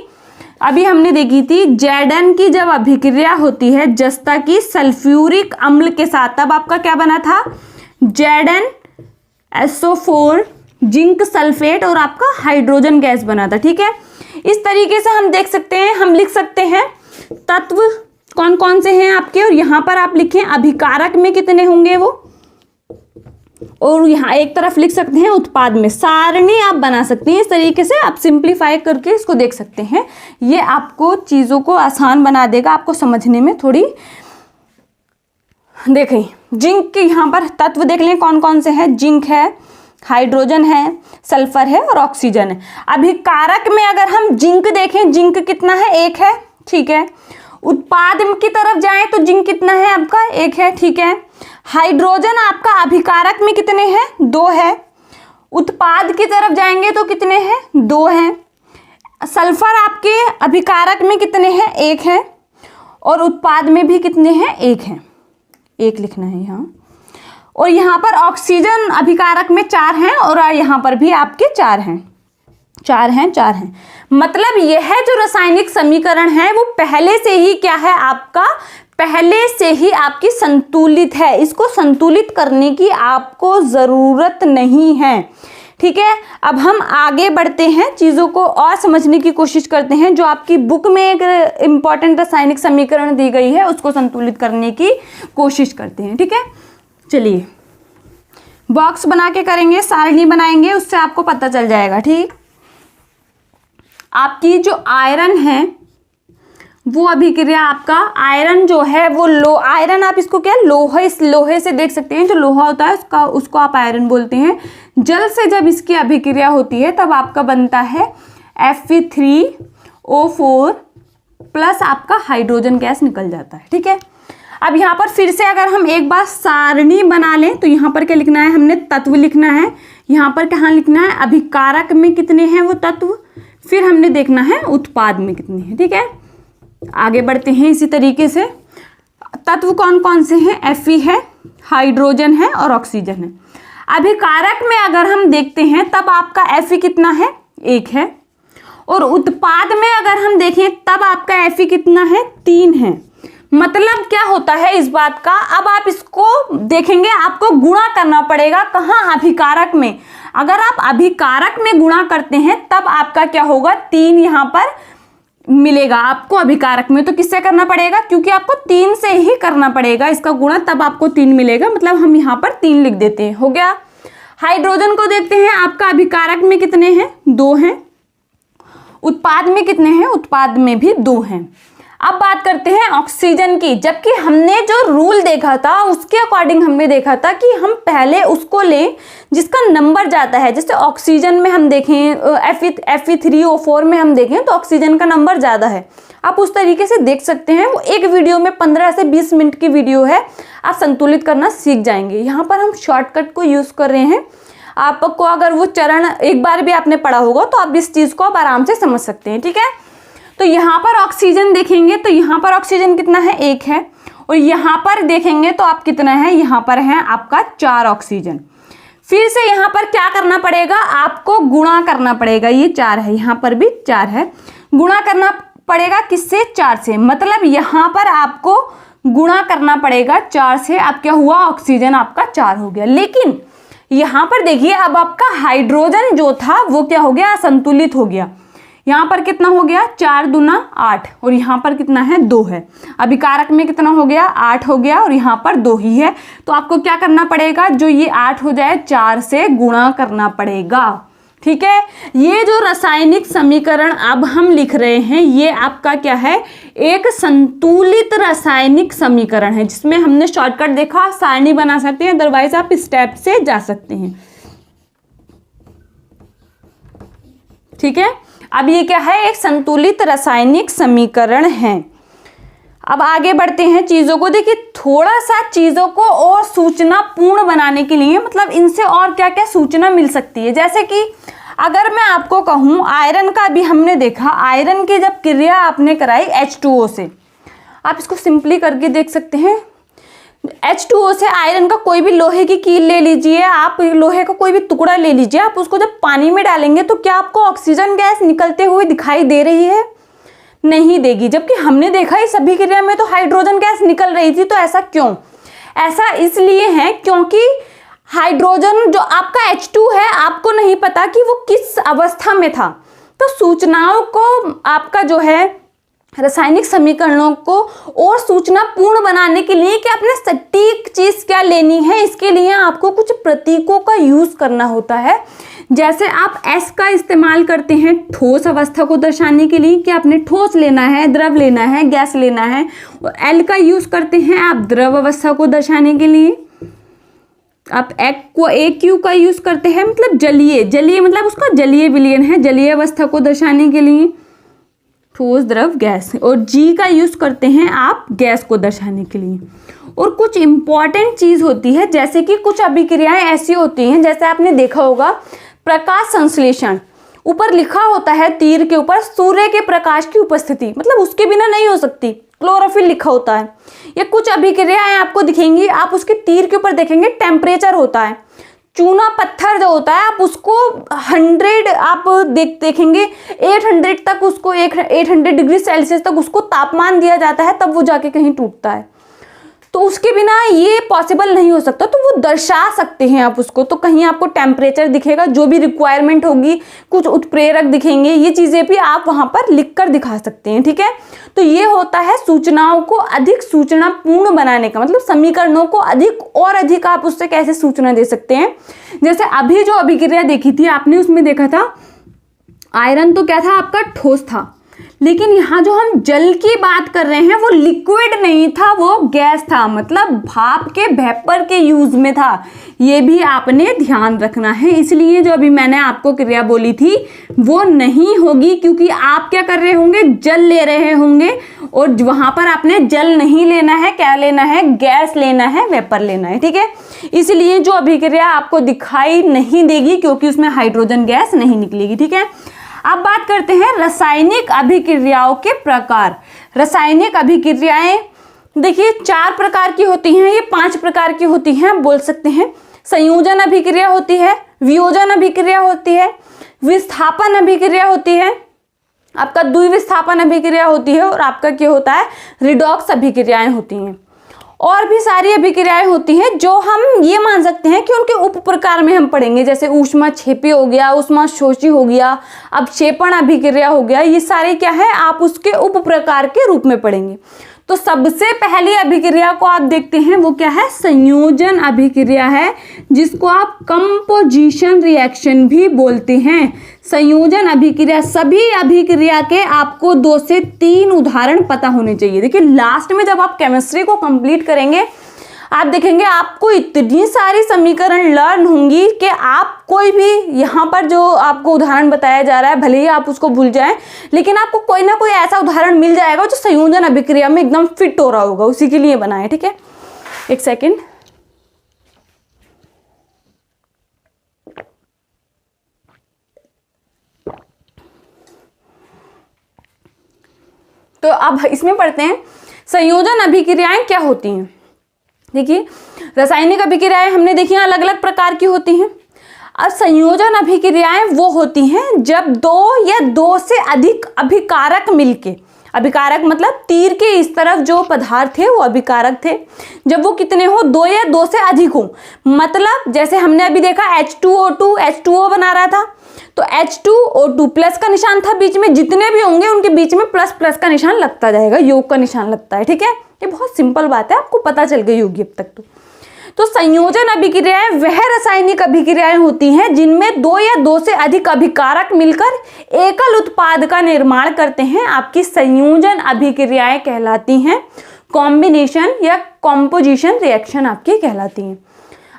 Speaker 1: अभी हमने देखी थी Zn की जब अभिक्रिया होती है जस्ता की सल्फ्यूरिक अम्ल के साथ, तब आपका क्या बना था, ZnSO4 जिंक सल्फेट और आपका हाइड्रोजन गैस बना था। ठीक है, इस तरीके से हम देख सकते हैं, हम लिख सकते हैं तत्व कौन कौन से हैं आपके, और यहाँ पर आप लिखें अभिकारक में कितने होंगे वो, और यहाँ एक तरफ लिख सकते हैं उत्पाद में। सारणी आप बना सकते हैं, इस तरीके से आप सिंप्लीफाई करके इसको देख सकते हैं। ये आपको चीज़ों को आसान बना देगा, आपको समझने में थोड़ी। देखें जिंक के यहाँ पर तत्व देख लें कौन कौन से हैं, जिंक है, हाइड्रोजन है, सल्फर है और ऑक्सीजन है। अभिकारक में अगर हम जिंक देखें, जिंक कितना है, 1 है। ठीक है, उत्पाद की तरफ जाएं तो जिंक कितना है आपका, 1 है। ठीक है, हाइड्रोजन आपका अभिकारक में कितने हैं, 2 है। उत्पाद की तरफ जाएंगे तो कितने हैं, 2 हैं। सल्फर आपके अभिकारक में कितने हैं, 1 है, और उत्पाद में भी कितने हैं, 1 है। 1 लिखना है यहाँ। और यहाँ पर ऑक्सीजन अभिकारक में 4 हैं, और यहाँ पर भी आपके 4 हैं, 4 हैं, 4 हैं। मतलब यह जो रासायनिक समीकरण है वो पहले से ही क्या है आपका, पहले से ही आपकी संतुलित है। इसको संतुलित करने की आपको ज़रूरत नहीं है। ठीक है, अब हम आगे बढ़ते हैं, चीज़ों को और समझने की कोशिश करते हैं। जो आपकी बुक में एक इम्पॉर्टेंट रासायनिक समीकरण दी गई है उसको संतुलित करने की कोशिश करते हैं। ठीक है, चलिए बॉक्स बना के करेंगे, सारणी बनाएंगे, उससे आपको पता चल जाएगा। ठीक, आपकी जो आयरन है वो अभिक्रिया, आपका आयरन जो है वो आयरन आप इसको क्या, लोहे से देख सकते हैं। जो लोहा होता है उसको आप आयरन बोलते हैं। जल से जब इसकी अभिक्रिया होती है तब आपका बनता है Fe3O4 प्लस आपका हाइड्रोजन गैस निकल जाता है। ठीक है, अब यहाँ पर फिर से अगर हम एक बार सारणी बना लें तो यहाँ पर क्या लिखना है, हमने तत्व लिखना है। यहाँ पर कहाँ लिखना है, अभिकारक में कितने हैं वो तत्व, फिर हमने देखना है उत्पाद में कितने हैं। ठीक है, आगे बढ़ते हैं इसी तरीके से। तत्व कौन कौन से हैं, Fe है, हाइड्रोजन है और ऑक्सीजन है। अभिकारक में अगर हम देखते हैं तब आपका Fe कितना है, 1 है, और उत्पाद में अगर हम देखें तब आपका Fe कितना है, 3 है। मतलब क्या होता है इस बात का, अब आप इसको देखेंगे, आपको गुणा करना पड़ेगा। कहाँ, अभिकारक में। अगर आप अभिकारक में गुणा करते हैं तब आपका क्या होगा, 3 यहाँ पर मिलेगा आपको अभिकारक में। तो किससे करना पड़ेगा, क्योंकि आपको 3 से ही करना पड़ेगा इसका गुणा, तब आपको 3 मिलेगा। मतलब हम यहाँ पर 3 लिख देते हैं, हो गया। हाइड्रोजन को देखते हैं, आपका अभिकारक में कितने हैं, 2 हैं। उत्पाद में कितने हैं, उत्पाद में भी 2 हैं। अब बात करते हैं ऑक्सीजन की। जबकि हमने जो रूल देखा था उसके अकॉर्डिंग हमने देखा था कि हम पहले उसको लें जिसका नंबर जाता है। जैसे ऑक्सीजन में हम देखें Fe3O4 में हम देखें तो ऑक्सीजन का नंबर ज़्यादा है। आप उस तरीके से देख सकते हैं। वो एक वीडियो में 15 से 20 मिनट की वीडियो है, आप संतुलित करना सीख जाएंगे। यहाँ पर हम शॉर्टकट को यूज़ कर रहे हैं। आपको अगर वो चरण एक बार भी आपने पढ़ा होगा तो आप इस चीज़ को आप आराम से समझ सकते हैं, ठीक है। तो यहाँ पर ऑक्सीजन देखेंगे तो यहाँ पर ऑक्सीजन कितना है, 1 है। और यहाँ पर देखेंगे तो आप कितना है, यहाँ पर है आपका 4 ऑक्सीजन। फिर से यहाँ पर क्या करना पड़ेगा, आपको गुणा करना पड़ेगा। ये 4 है, यहाँ पर भी 4 है, गुणा करना पड़ेगा किससे, 4 से। मतलब यहाँ पर आपको गुणा करना पड़ेगा 4 से। अब क्या हुआ, ऑक्सीजन आपका 4 हो गया। लेकिन यहाँ पर देखिए अब आपका हाइड्रोजन जो था वो क्या हो गया, असंतुलित हो गया। यहाँ पर कितना हो गया, 4 दूना 8 और यहाँ पर कितना है, 2 है। अभी कारक में कितना हो गया, 8 हो गया और यहाँ पर 2 ही है। तो आपको क्या करना पड़ेगा, जो ये 8 हो जाए 4 से गुणा करना पड़ेगा, ठीक है। ये जो रासायनिक समीकरण अब हम लिख रहे हैं ये आपका क्या है, एक संतुलित रासायनिक समीकरण है, जिसमें हमने शॉर्टकट देखा, सारणी बना सकते हैं, अदरवाइज आप स्टेप से जा सकते हैं, ठीक है। अब ये क्या है, एक संतुलित रासायनिक समीकरण है। अब आगे बढ़ते हैं चीज़ों को। देखिए थोड़ा सा चीज़ों को और सूचना पूर्ण बनाने के लिए, मतलब इनसे और क्या क्या सूचना मिल सकती है। जैसे कि अगर मैं आपको कहूँ आयरन का, भी हमने देखा आयरन की जब क्रिया आपने कराई H2O से, आप इसको सिंपली करके देख सकते हैं। H2O से आयरन का कोई भी लोहे की कील ले लीजिए, आप लोहे का कोई भी टुकड़ा ले लीजिए, आप उसको जब पानी में डालेंगे तो क्या आपको ऑक्सीजन गैस निकलते हुए दिखाई दे रही है, नहीं देगी। जबकि हमने देखा इस सभी क्रिया में तो हाइड्रोजन गैस निकल रही थी। तो ऐसा क्यों, ऐसा इसलिए है क्योंकि हाइड्रोजन जो आपका H2 है, आपको नहीं पता कि वो किस अवस्था में था। तो सूचनाओं को आपका जो है रासायनिक समीकरणों को और सूचना पूर्ण बनाने के लिए कि आपने सटीक चीज क्या लेनी है, इसके लिए आपको कुछ प्रतीकों का यूज करना होता है। जैसे आप S का इस्तेमाल करते हैं ठोस अवस्था को दर्शाने के लिए कि आपने ठोस लेना है, द्रव लेना है, गैस लेना है। और L का यूज करते हैं आप द्रव अवस्था को दर्शाने के लिए। आप AQ का यूज करते हैं मतलब जलीय मतलब उसका जलीय विलयन है, जलीय अवस्था को दर्शाने के लिए, ठोस द्रव गैस। और G का यूज करते हैं आप गैस को दर्शाने के लिए। और कुछ इंपॉर्टेंट चीज होती है, जैसे कि कुछ अभिक्रियाएं ऐसी होती हैं, जैसे आपने देखा होगा प्रकाश संश्लेषण, ऊपर लिखा होता है तीर के ऊपर सूर्य के प्रकाश की उपस्थिति, मतलब उसके बिना नहीं हो सकती, क्लोरोफिल लिखा होता है। ये कुछ अभिक्रियाएं आपको दिखेंगी, आप उसके तीर के ऊपर देखेंगे टेम्परेचर होता है। चूना पत्थर जो होता है आप उसको 100 आप देखेंगे 800 तक, उसको 800 डिग्री सेल्सियस तक उसको तापमान दिया जाता है, तब वो जाके कहीं टूटता है। तो उसके बिना ये पॉसिबल नहीं हो सकता। तो वो दर्शा सकते हैं आप उसको, तो कहीं आपको टेम्परेचर दिखेगा, जो भी रिक्वायरमेंट होगी, कुछ उत्प्रेरक दिखेंगे, ये चीज़ें भी आप वहाँ पर लिख कर दिखा सकते हैं, ठीक है। तो ये होता है सूचनाओं को अधिक सूचना पूर्ण बनाने का, मतलब समीकरणों को अधिक और अधिक आप उससे कैसे सूचना दे सकते हैं। जैसे अभी जो अभिक्रिया देखी थी आपने, उसमें देखा था आयरन तो क्या था आपका, ठोस था। लेकिन यहाँ जो हम जल की बात कर रहे हैं वो लिक्विड नहीं था, वो गैस था, मतलब भाप के वेपर के यूज में था। ये भी आपने ध्यान रखना है। इसलिए जो अभी मैंने आपको क्रिया बोली थी वो नहीं होगी, क्योंकि आप क्या कर रहे होंगे, जल ले रहे होंगे, और वहां पर आपने जल नहीं लेना है, क्या लेना है, गैस लेना है, वेपर लेना है, ठीक है। इसलिए जो अभिक्रिया आपको दिखाई नहीं देगी, क्योंकि उसमें हाइड्रोजन गैस नहीं निकलेगी, ठीक है। अब बात करते हैं रासायनिक अभिक्रियाओं के प्रकार। रासायनिक अभिक्रियाएं देखिए 4 प्रकार की होती हैं, ये 5 प्रकार की होती हैं, आप बोल सकते हैं। संयोजन अभिक्रिया होती है, वियोजन अभिक्रिया होती है, विस्थापन अभिक्रिया होती है, आपका द्विविस्थापन अभिक्रिया होती है, और आपका क्या होता है, रिडॉक्स अभिक्रियाएं होती हैं। और भी सारी अभिक्रियाएं होती हैं जो हम ये मान सकते हैं कि उनके उप प्रकार में हम पढ़ेंगे, जैसे ऊष्मा क्षेपी हो गया, ऊष्मा शोषी हो गया, अवक्षेपण अभिक्रिया हो गया। ये सारे क्या है, आप उसके उप प्रकार के रूप में पढ़ेंगे। तो सबसे पहली अभिक्रिया को आप देखते हैं, वो क्या है, संयोजन अभिक्रिया है, जिसको आप कंपोजिशन रिएक्शन भी बोलते हैं। संयोजन अभिक्रिया, सभी अभिक्रिया के आपको 2 से 3 उदाहरण पता होने चाहिए। देखिए लास्ट में जब आप केमिस्ट्री को कंप्लीट करेंगे, आप देखेंगे आपको इतनी सारी समीकरण लर्न होंगी कि आप कोई भी यहाँ पर जो आपको उदाहरण बताया जा रहा है, भले ही आप उसको भूल जाएं, लेकिन आपको कोई ना कोई ऐसा उदाहरण मिल जाएगा जो संयोजन अभिक्रिया में एकदम फिट हो रहा होगा, उसी के लिए बना है। ठीक है, एक सेकेंड। तो अब इसमें पढ़ते हैं संयोजन अभिक्रियाएं क्या होती हैं। देखिए रासायनिक अभिक्रियाएं हमने देखी अलग अलग प्रकार की होती हैं। अब संयोजन अभिक्रियाएं वो होती हैं जब 2 या 2 से अधिक अभिकारक मिलके, अभिकारक मतलब तीर के इस तरफ जो पदार्थ थे वो अभिकारक थे, जब वो कितने हो, 2 या 2 से अधिक हो। मतलब जैसे हमने अभी देखा H2O2 H2O बना रहा था, तो H2O2 प्लस का निशान था बीच में, जितने भी होंगे उनके बीच में प्लस प्लस का निशान लगता जाएगा, योग का निशान लगता है। ठीक है, ये बहुत सिंपल बात है, आपको पता चल गई होगी अब तक। तो संयोजन अभिक्रियाएं वह रासायनिक अभिक्रियाएं होती हैं जिनमें 2 या 2 से अधिक अभिकारक मिलकर एकल उत्पाद का निर्माण करते हैं, आपकी संयोजन अभिक्रियाएं कहलाती हैं। कॉम्बिनेशन या कॉम्पोजिशन रिएक्शन आपकी कहलाती हैं।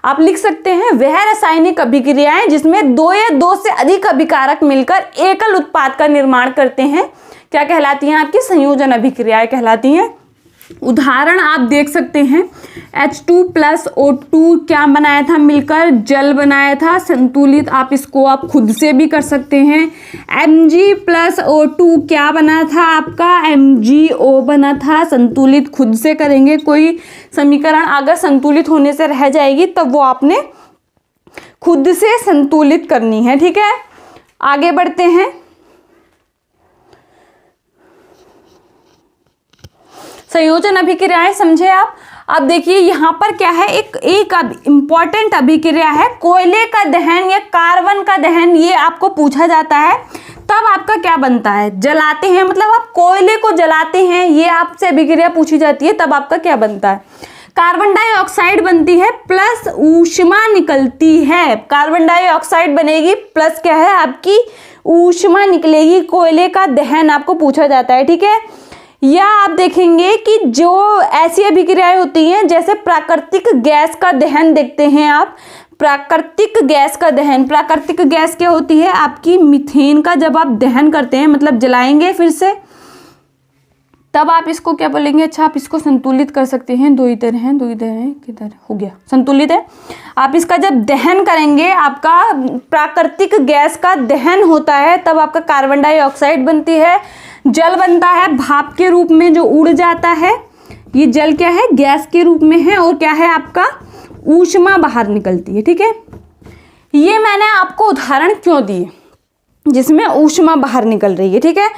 Speaker 1: आप लिख सकते हैं वह रासायनिक अभिक्रियाएं जिसमें 2 या 2 से अधिक अभिकारक मिलकर एकल उत्पाद का निर्माण करते हैं, क्या कहलाती हैं, आपकी संयोजन अभिक्रियाएं कहलाती हैं। उदाहरण आप देख सकते हैं, H2+O2 क्या बनाया था मिलकर, जल बनाया था संतुलित। आप इसको आप खुद से भी कर सकते हैं। Mg+O2 क्या बना था आपका, MgO बना था संतुलित, खुद से करेंगे। कोई समीकरण अगर संतुलित होने से रह जाएगी तब वो आपने खुद से संतुलित करनी है। ठीक है, आगे बढ़ते हैं। संयोजन अभिक्रियाएं समझे आप। अब देखिए यहाँ पर क्या है, एक इम्पॉर्टेंट अभिक्रिया है, कोयले का दहन या कार्बन का दहन, ये आपको पूछा जाता है। तब आपका क्या बनता है, जलाते हैं, मतलब आप कोयले को जलाते हैं, ये आपसे अभिक्रिया पूछी जाती है, तब आपका क्या बनता है, कार्बन डाइऑक्साइड बनती है प्लस ऊष्मा निकलती है। कार्बन डाइऑक्साइड बनेगी प्लस क्या है, आपकी ऊष्मा निकलेगी। कोयले का दहन आपको पूछा जाता है। ठीक है, या आप देखेंगे कि जो ऐसी अभिक्रियाएं होती हैं जैसे प्राकृतिक गैस का दहन देखते हैं आप, प्राकृतिक गैस का दहन, प्राकृतिक गैस क्या होती है, आपकी मीथेन का जब आप दहन करते हैं, मतलब जलाएंगे फिर से, तब आप इसको क्या बोलेंगे, अच्छा आप इसको संतुलित कर सकते हैं, 2 इधर हैं 2 इधर हैं, किधर हो गया, संतुलित है। आप इसका जब दहन करेंगे, आपका प्राकृतिक गैस का दहन होता है, तब आपका कार्बन डाइऑक्साइड बनती है, जल बनता है भाप के रूप में जो उड़ जाता है। ये जल क्या है, गैस के रूप में है, और क्या है आपका ऊष्मा बाहर निकलती है। ठीक है, ये मैंने आपको उदाहरण क्यों दिए जिसमें ऊष्मा बाहर निकल रही है। ठीक है,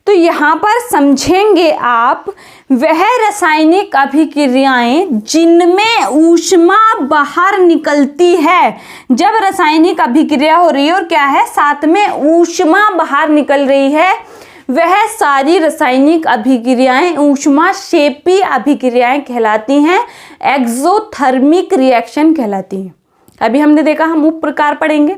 Speaker 1: तो यहाँ पर समझेंगे आप वह रासायनिक अभिक्रियाएं जिनमें ऊष्मा बाहर निकलती है। जब रासायनिक अभिक्रिया हो रही है और क्या है, साथ में ऊष्मा बाहर निकल रही है, वह सारी रासायनिक अभिक्रियाएं ऊष्माक्षेपी अभिक्रियाएं कहलाती हैं, एक्सोथर्मिक रिएक्शन कहलाती हैं। अभी हमने देखा, हम उप प्रकार पढ़ेंगे,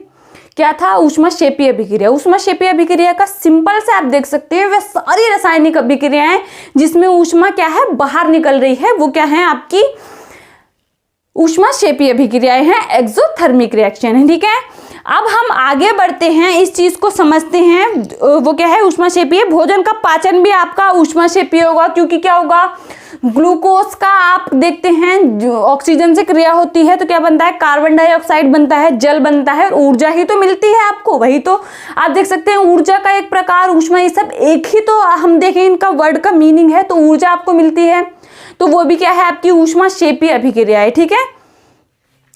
Speaker 1: क्या था, ऊष्माक्षेपी अभिक्रिया। ऊष्माक्षेपी अभिक्रिया का सिंपल से आप देख सकते हैं, वह सारी रासायनिक अभिक्रियाएं जिसमें ऊष्मा क्या है, बाहर निकल रही है, वो क्या है, आपकी ऊष्माक्षेपी अभिक्रियाएं हैं, एक्सोथर्मिक रिएक्शन है। ठीक है, अब हम आगे बढ़ते हैं, इस चीज को समझते हैं, वो क्या है, ऊष्माक्षेपीय। भोजन का पाचन भी आपका ऊष्माक्षेपीय होगा, क्योंकि क्या होगा, ग्लूकोज का आप देखते हैं जो ऑक्सीजन से क्रिया होती है तो क्या बनता है, कार्बन डाइऑक्साइड बनता है, जल बनता है, और ऊर्जा ही तो मिलती है आपको। वही तो आप देख सकते हैं, ऊर्जा का एक प्रकार, ऊष्मा, ये सब एक ही तो हम देखें इनका वर्ड का मीनिंग है, तो ऊर्जा आपको मिलती है, तो वो भी क्या है, आपकी ऊष्माक्षेपीय अभिक्रिया है। ठीक है,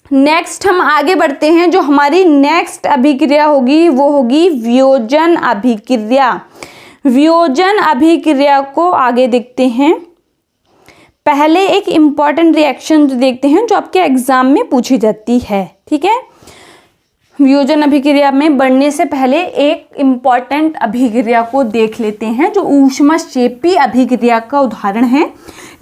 Speaker 1: नेक्स्ट हम आगे बढ़ते हैं। जो हमारी नेक्स्ट अभिक्रिया होगी वो होगी वियोजन अभिक्रिया। वियोजन अभिक्रिया को आगे देखते हैं। पहले एक इम्पॉर्टेंट रिएक्शन जो देखते हैं जो आपके एग्जाम में पूछी जाती है। ठीक है, वियोजन अभिक्रिया में बढ़ने से पहले एक इम्पॉर्टेंट अभिक्रिया को देख लेते हैं जो ऊष्मक्षेपी अभिक्रिया का उदाहरण है,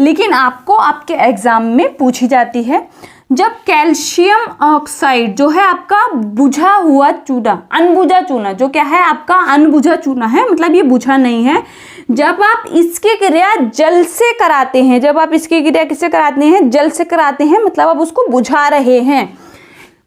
Speaker 1: लेकिन आपको आपके एग्जाम में पूछी जाती है। जब कैल्शियम ऑक्साइड जो है आपका बुझा हुआ चूना, अनबुझा चूना, जो क्या है आपका अनबुझा चूना है, मतलब ये बुझा नहीं है, जब आप इसकी क्रिया जल से कराते हैं, जब आप इसकी क्रिया किससे कराते हैं, जल से कराते हैं, मतलब आप उसको बुझा रहे हैं,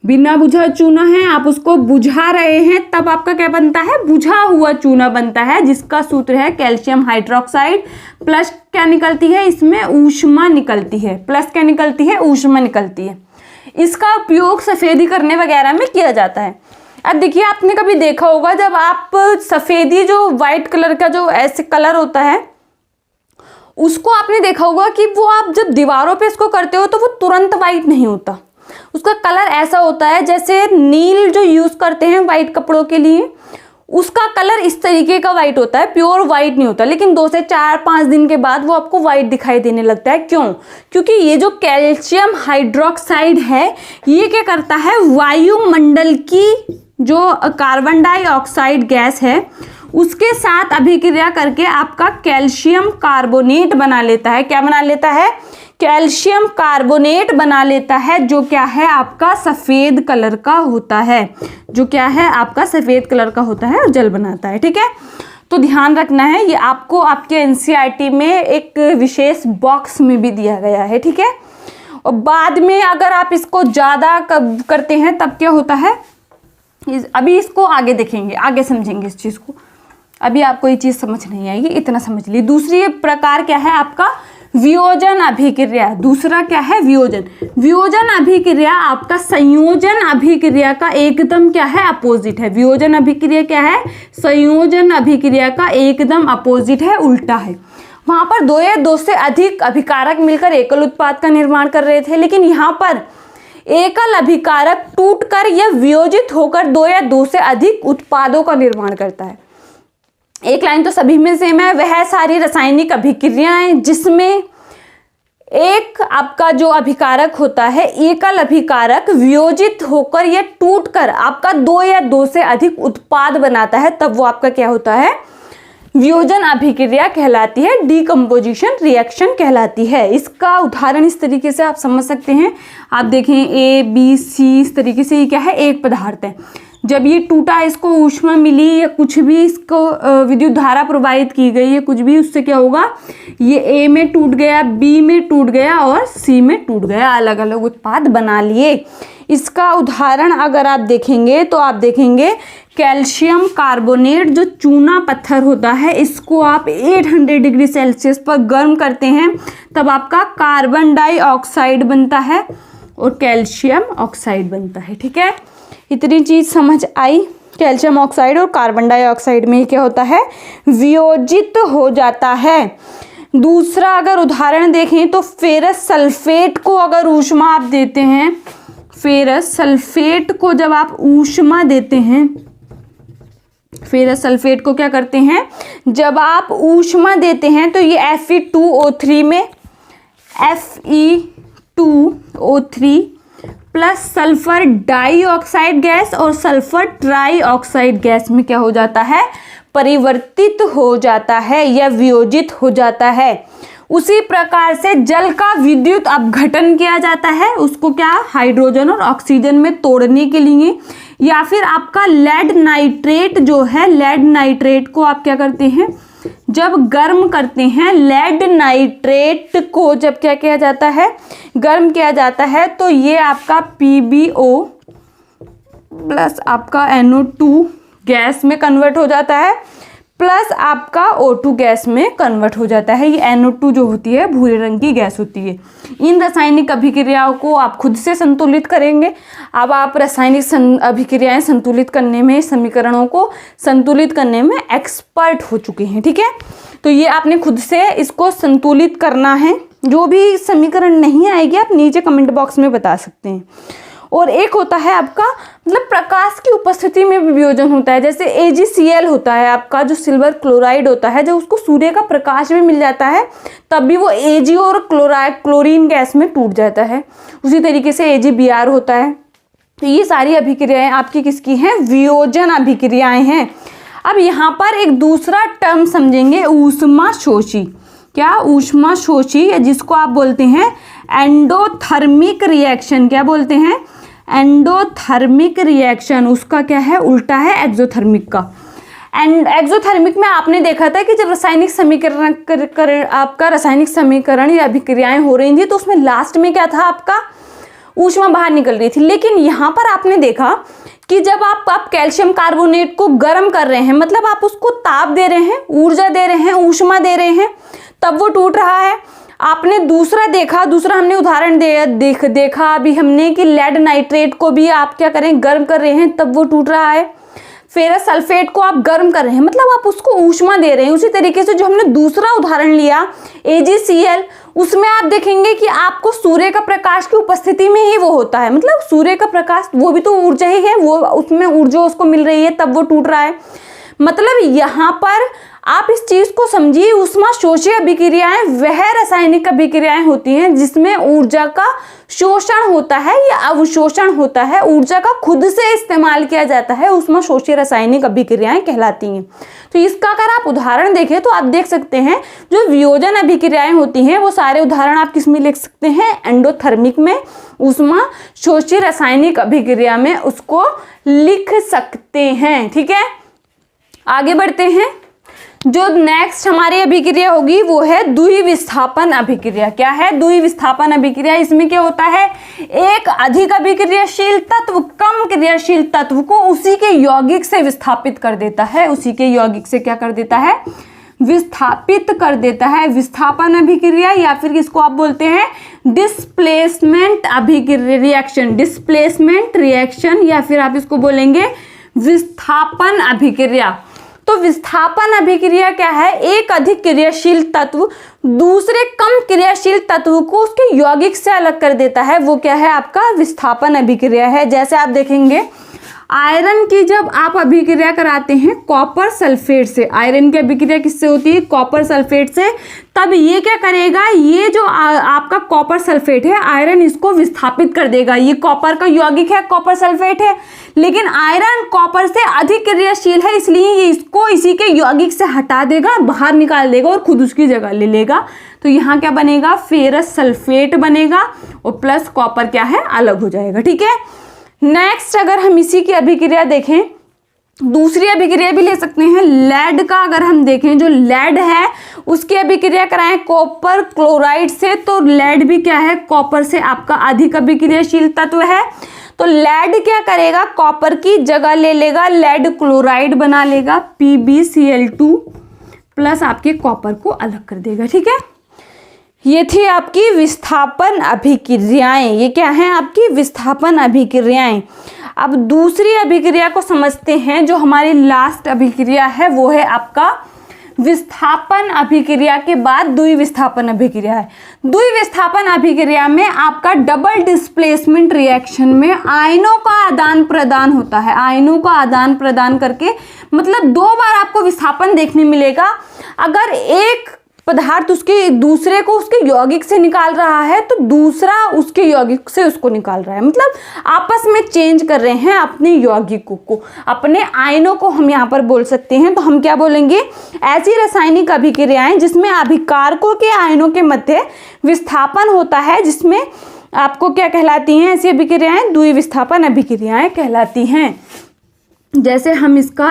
Speaker 1: बिना बुझा चूना है आप उसको बुझा रहे हैं, तब आपका क्या बनता है, बुझा हुआ चूना बनता है, जिसका सूत्र है कैल्शियम हाइड्रोक्साइड प्लस क्या निकलती है, इसमें ऊष्मा निकलती है, प्लस क्या निकलती है, ऊष्मा निकलती है। इसका उपयोग सफेदी करने वगैरह में किया जाता है। अब देखिए, आपने कभी देखा होगा जब आप सफेदी, जो व्हाइट कलर का जो ऐसे कलर होता है, उसको आपने देखा होगा कि वो आप जब दीवारों पे इसको करते हो तो वो तुरंत व्हाइट नहीं होता, उसका कलर ऐसा होता है जैसे नील जो यूज करते हैं व्हाइट कपड़ों के लिए, उसका कलर इस तरीके का व्हाइट होता है, प्योर व्हाइट नहीं होता। लेकिन 2 से 4-5 दिन के बाद वो आपको व्हाइट दिखाई देने लगता है। क्यों? क्योंकि ये जो कैल्शियम हाइड्रोक्साइड है ये क्या करता है, वायुमंडल की जो कार्बन डाइऑक्साइड गैस है उसके साथ अभिक्रिया करके आपका कैल्शियम कार्बोनेट बना लेता है। क्या बना लेता है? कैल्शियम कार्बोनेट बना लेता है, जो क्या है आपका सफ़ेद कलर का होता है, जो क्या है आपका सफ़ेद कलर का होता है और जल बनाता है। ठीक है, तो ध्यान रखना है, ये आपको आपके एनसीईआरटी में एक विशेष बॉक्स में भी दिया गया है। ठीक है, और बाद में अगर आप इसको ज़्यादा करते हैं तब क्या होता है, अभी इसको आगे देखेंगे, आगे समझेंगे इस चीज़ को, अभी आपको ये चीज़ समझ नहीं आएगी, इतना समझ लीजिए। दूसरी प्रकार क्या है आपका, वियोजन अभिक्रिया। दूसरा क्या है, वियोजन। वियोजन अभिक्रिया आपका संयोजन अभिक्रिया का एकदम क्या है, अपोजिट है। वियोजन अभिक्रिया क्या है, संयोजन अभिक्रिया का एकदम अपोजिट है, उल्टा है। वहां पर 2 या 2 से अधिक अभिकारक मिलकर एकल उत्पाद का निर्माण कर रहे थे, लेकिन यहाँ पर एकल अभिकारक टूटकर या वियोजित होकर 2 या 2 से अधिक उत्पादों का निर्माण करता है। एक लाइन तो सभी में सेम है, वह सारी रासायनिक अभिक्रियाएं जिसमें एक आपका जो अभिकारक होता है, एकल अभिकारक वियोजित होकर या टूटकर आपका 2 या 2 से अधिक उत्पाद बनाता है, तब वो आपका क्या होता है, वियोजन अभिक्रिया कहलाती है, डीकम्पोजिशन रिएक्शन कहलाती है। इसका उदाहरण इस तरीके से आप समझ सकते हैं, आप देखें A, B, C, इस तरीके से ये क्या है, एक पदार्थ है। जब ये टूटा, इसको ऊष्मा मिली या कुछ भी इसको विद्युत धारा प्रवाहित की गई है, कुछ भी, उससे क्या होगा, ये A में टूट गया, B में टूट गया और C में टूट गया, अलग अलग उत्पाद बना लिए। इसका उदाहरण अगर आप देखेंगे तो आप देखेंगे कैल्शियम कार्बोनेट, जो चूना पत्थर होता है, इसको आप 800 डिग्री सेल्सियस पर गर्म करते हैं, तब आपका कार्बन डाइऑक्साइड बनता है और कैल्शियम ऑक्साइड बनता है। ठीक है, इतनी चीज़ समझ आई। कैल्शियम ऑक्साइड और कार्बन डाइऑक्साइड में क्या होता है, वियोजित हो जाता है। दूसरा अगर उदाहरण देखें तो फेरस सल्फेट को अगर ऊष्मा आप देते हैं, फेरस सल्फेट को जब आप ऊष्मा देते हैं, फेरस सल्फेट को क्या करते हैं, जब आप ऊष्मा देते हैं तो ये Fe2O3 में Fe2O3 plus sulphur dioxide gas और सल्फर ट्राइऑक्साइड गैस में क्या हो जाता है, परिवर्तित हो जाता है या वियोजित हो जाता है। उसी प्रकार से जल का विद्युत अपघटन किया जाता है, उसको क्या, हाइड्रोजन और ऑक्सीजन में तोड़ने के लिए, या फिर आपका लेड नाइट्रेट जो है, लेड नाइट्रेट को आप क्या करते हैं, जब गर्म करते हैं, लेड नाइट्रेट को जब क्या किया जाता है, गर्म किया जाता है, तो ये आपका PbO प्लस आपका NO2 गैस में कन्वर्ट हो जाता है, प्लस आपका O2 गैस में कन्वर्ट हो जाता है। ये NO2 जो होती है भूरे रंग की गैस होती है। इन रासायनिक अभिक्रियाओं को आप खुद से संतुलित करेंगे। अब आप रासायनिक अभिक्रियाएं संतुलित करने में, समीकरणों को संतुलित करने में एक्सपर्ट हो चुके हैं। ठीक है, तो ये आपने खुद से इसको संतुलित करना है। जो भी समीकरण नहीं आएगी आप नीचे कमेंट बॉक्स में बता सकते हैं। और एक होता है आपका, मतलब प्रकाश की उपस्थिति में भी वियोजन होता है, जैसे AgCl होता है आपका, जो सिल्वर क्लोराइड होता है, जब उसको सूर्य का प्रकाश में मिल जाता है तब भी वो Ag और क्लोरीन गैस में टूट जाता है। उसी तरीके से AgBr होता है, तो ये सारी अभिक्रियाएं आपकी किसकी हैं? वियोजन अभिक्रियाएं हैं। अब यहाँ पर एक दूसरा टर्म समझेंगे, ऊष्माशोषी। क्या? ऊष्माशोषी, या जिसको आप बोलते हैं एंडोथर्मिक रिएक्शन। क्या बोलते हैं? Endothermic reaction. उसका क्या है? उल्टा है एक्सोथर्मिक का। एंड एक्सोथर्मिक में आपने देखा था कि जब रासायनिक समीकरण आपका रासायनिक समीकरण या अभिक्रियाएं हो रही थी तो उसमें लास्ट में क्या था? आपका ऊष्मा बाहर निकल रही थी। लेकिन यहाँ पर आपने देखा कि जब आप कैल्शियम कार्बोनेट को गर्म कर रहे हैं, मतलब आप उसको ताप दे रहे हैं, ऊर्जा दे रहे हैं, ऊष्मा दे रहे हैं, तब वो टूट रहा है। आपने दूसरा देखा, दूसरा हमने उदाहरण देखा अभी हमने कि लेड नाइट्रेट को भी आप क्या करें? गर्म कर रहे हैं, तब वो टूट रहा है। फेरस सल्फेट को आप गर्म कर रहे हैं, मतलब आप उसको ऊष्मा दे रहे हैं। उसी तरीके से जो हमने दूसरा उदाहरण लिया AgCl, उसमें आप देखेंगे कि आपको सूर्य का प्रकाश की उपस्थिति में ही वो होता है, मतलब सूर्य का प्रकाश वो भी तो ऊर्जा ही है, वो उसमें ऊर्जा उसको मिल रही है, तब वो टूट रहा है। मतलब यहाँ पर आप इस चीज को समझिए, ऊष्माशोषी अभिक्रियाएं वह रासायनिक अभिक्रियाएं होती हैं जिसमें ऊर्जा का शोषण होता है या अवशोषण होता है, ऊर्जा का खुद से इस्तेमाल किया जाता है, ऊष्माशोषी रासायनिक अभिक्रियाएं कहलाती हैं। तो इसका अगर आप उदाहरण देखें तो आप देख सकते हैं जो वियोजन अभिक्रियाएं होती हैं वो सारे उदाहरण आप किस में लिख सकते हैं? एंडोथर्मिक में, ऊष्माशोषी रासायनिक अभिक्रिया में उसको लिख सकते हैं। ठीक है, आगे बढ़ते हैं। जो नेक्स्ट हमारी अभिक्रिया होगी वो है द्विविस्थापन अभिक्रिया। क्या है? द्विविस्थापन अभिक्रिया। इसमें क्या होता है? एक अधिक अभिक्रियाशील तत्व कम क्रियाशील तत्व को उसी के यौगिक से विस्थापित कर देता है। उसी के यौगिक से क्या कर देता है? विस्थापित कर देता है। विस्थापन अभिक्रिया, या फिर इसको आप बोलते हैं डिस्प्लेसमेंट रिएक्शन। डिस्प्लेसमेंट रिएक्शन, या फिर आप इसको बोलेंगे विस्थापन अभिक्रिया। तो विस्थापन अभिक्रिया क्या है? एक अधिक क्रियाशील तत्व दूसरे कम क्रियाशील तत्व को उसके यौगिक से अलग कर देता है, वो क्या है? आपका विस्थापन अभिक्रिया है। जैसे आप देखेंगे आयरन की जब आप अभिक्रिया कराते हैं कॉपर सल्फेट से, आयरन की अभिक्रिया किससे होती है? कॉपर सल्फेट से। तब ये क्या करेगा? ये जो आपका कॉपर सल्फेट है, आयरन इसको विस्थापित कर देगा। ये कॉपर का यौगिक है, कॉपर सल्फेट है, लेकिन आयरन कॉपर से अधिक क्रियाशील है, इसलिए ये इसको इसी के यौगिक से हटा देगा, बाहर निकाल देगा और खुद उसकी जगह ले लेगा। तो यहाँ क्या बनेगा? फेरस सल्फेट बनेगा और प्लस कॉपर क्या है? अलग हो जाएगा। ठीक है, नेक्स्ट अगर हम इसी की अभिक्रिया देखें, दूसरी अभिक्रिया भी ले सकते हैं। लेड का अगर हम देखें, जो लेड है उसकी अभिक्रिया कराएं कॉपर क्लोराइड से, तो लेड भी क्या है? कॉपर से आपका अधिक अभिक्रियाशील तत्व है। तो लेड क्या करेगा? कॉपर की जगह ले लेगा, लेड क्लोराइड बना लेगा, PbCl2 प्लस आपके कॉपर को अलग कर देगा। ठीक है, ये थी आपकी विस्थापन अभिक्रियाएं। ये क्या है? आपकी विस्थापन अभिक्रियाएं। अब दूसरी अभिक्रिया को समझते हैं। जो हमारी लास्ट अभिक्रिया है वो है आपका विस्थापन अभिक्रिया के बाद द्विविस्थापन अभिक्रिया है। द्विविस्थापन अभिक्रिया में आपका डबल डिस्प्लेसमेंट रिएक्शन में आयनों का आदान प्रदान होता है। आयनों का आदान प्रदान करके मतलब दो बार आपको विस्थापन देखने मिलेगा। अगर एक पदार्थ उसके दूसरे को उसके यौगिक से निकाल रहा है तो दूसरा उसके यौगिक से उसको निकाल रहा है, मतलब आपस में चेंज कर रहे हैं अपने यौगिकों को, अपने आयनों को हम यहाँ पर बोल सकते हैं। तो हम क्या बोलेंगे? ऐसी रासायनिक अभिक्रियाएं जिसमें अभिकारकों के आयनों के मध्य विस्थापन होता है, जिसमें आपको क्या कहलाती हैं? ऐसी अभिक्रियाएं द्विविस्थापन अभिक्रियाएं कहलाती हैं। जैसे हम इसका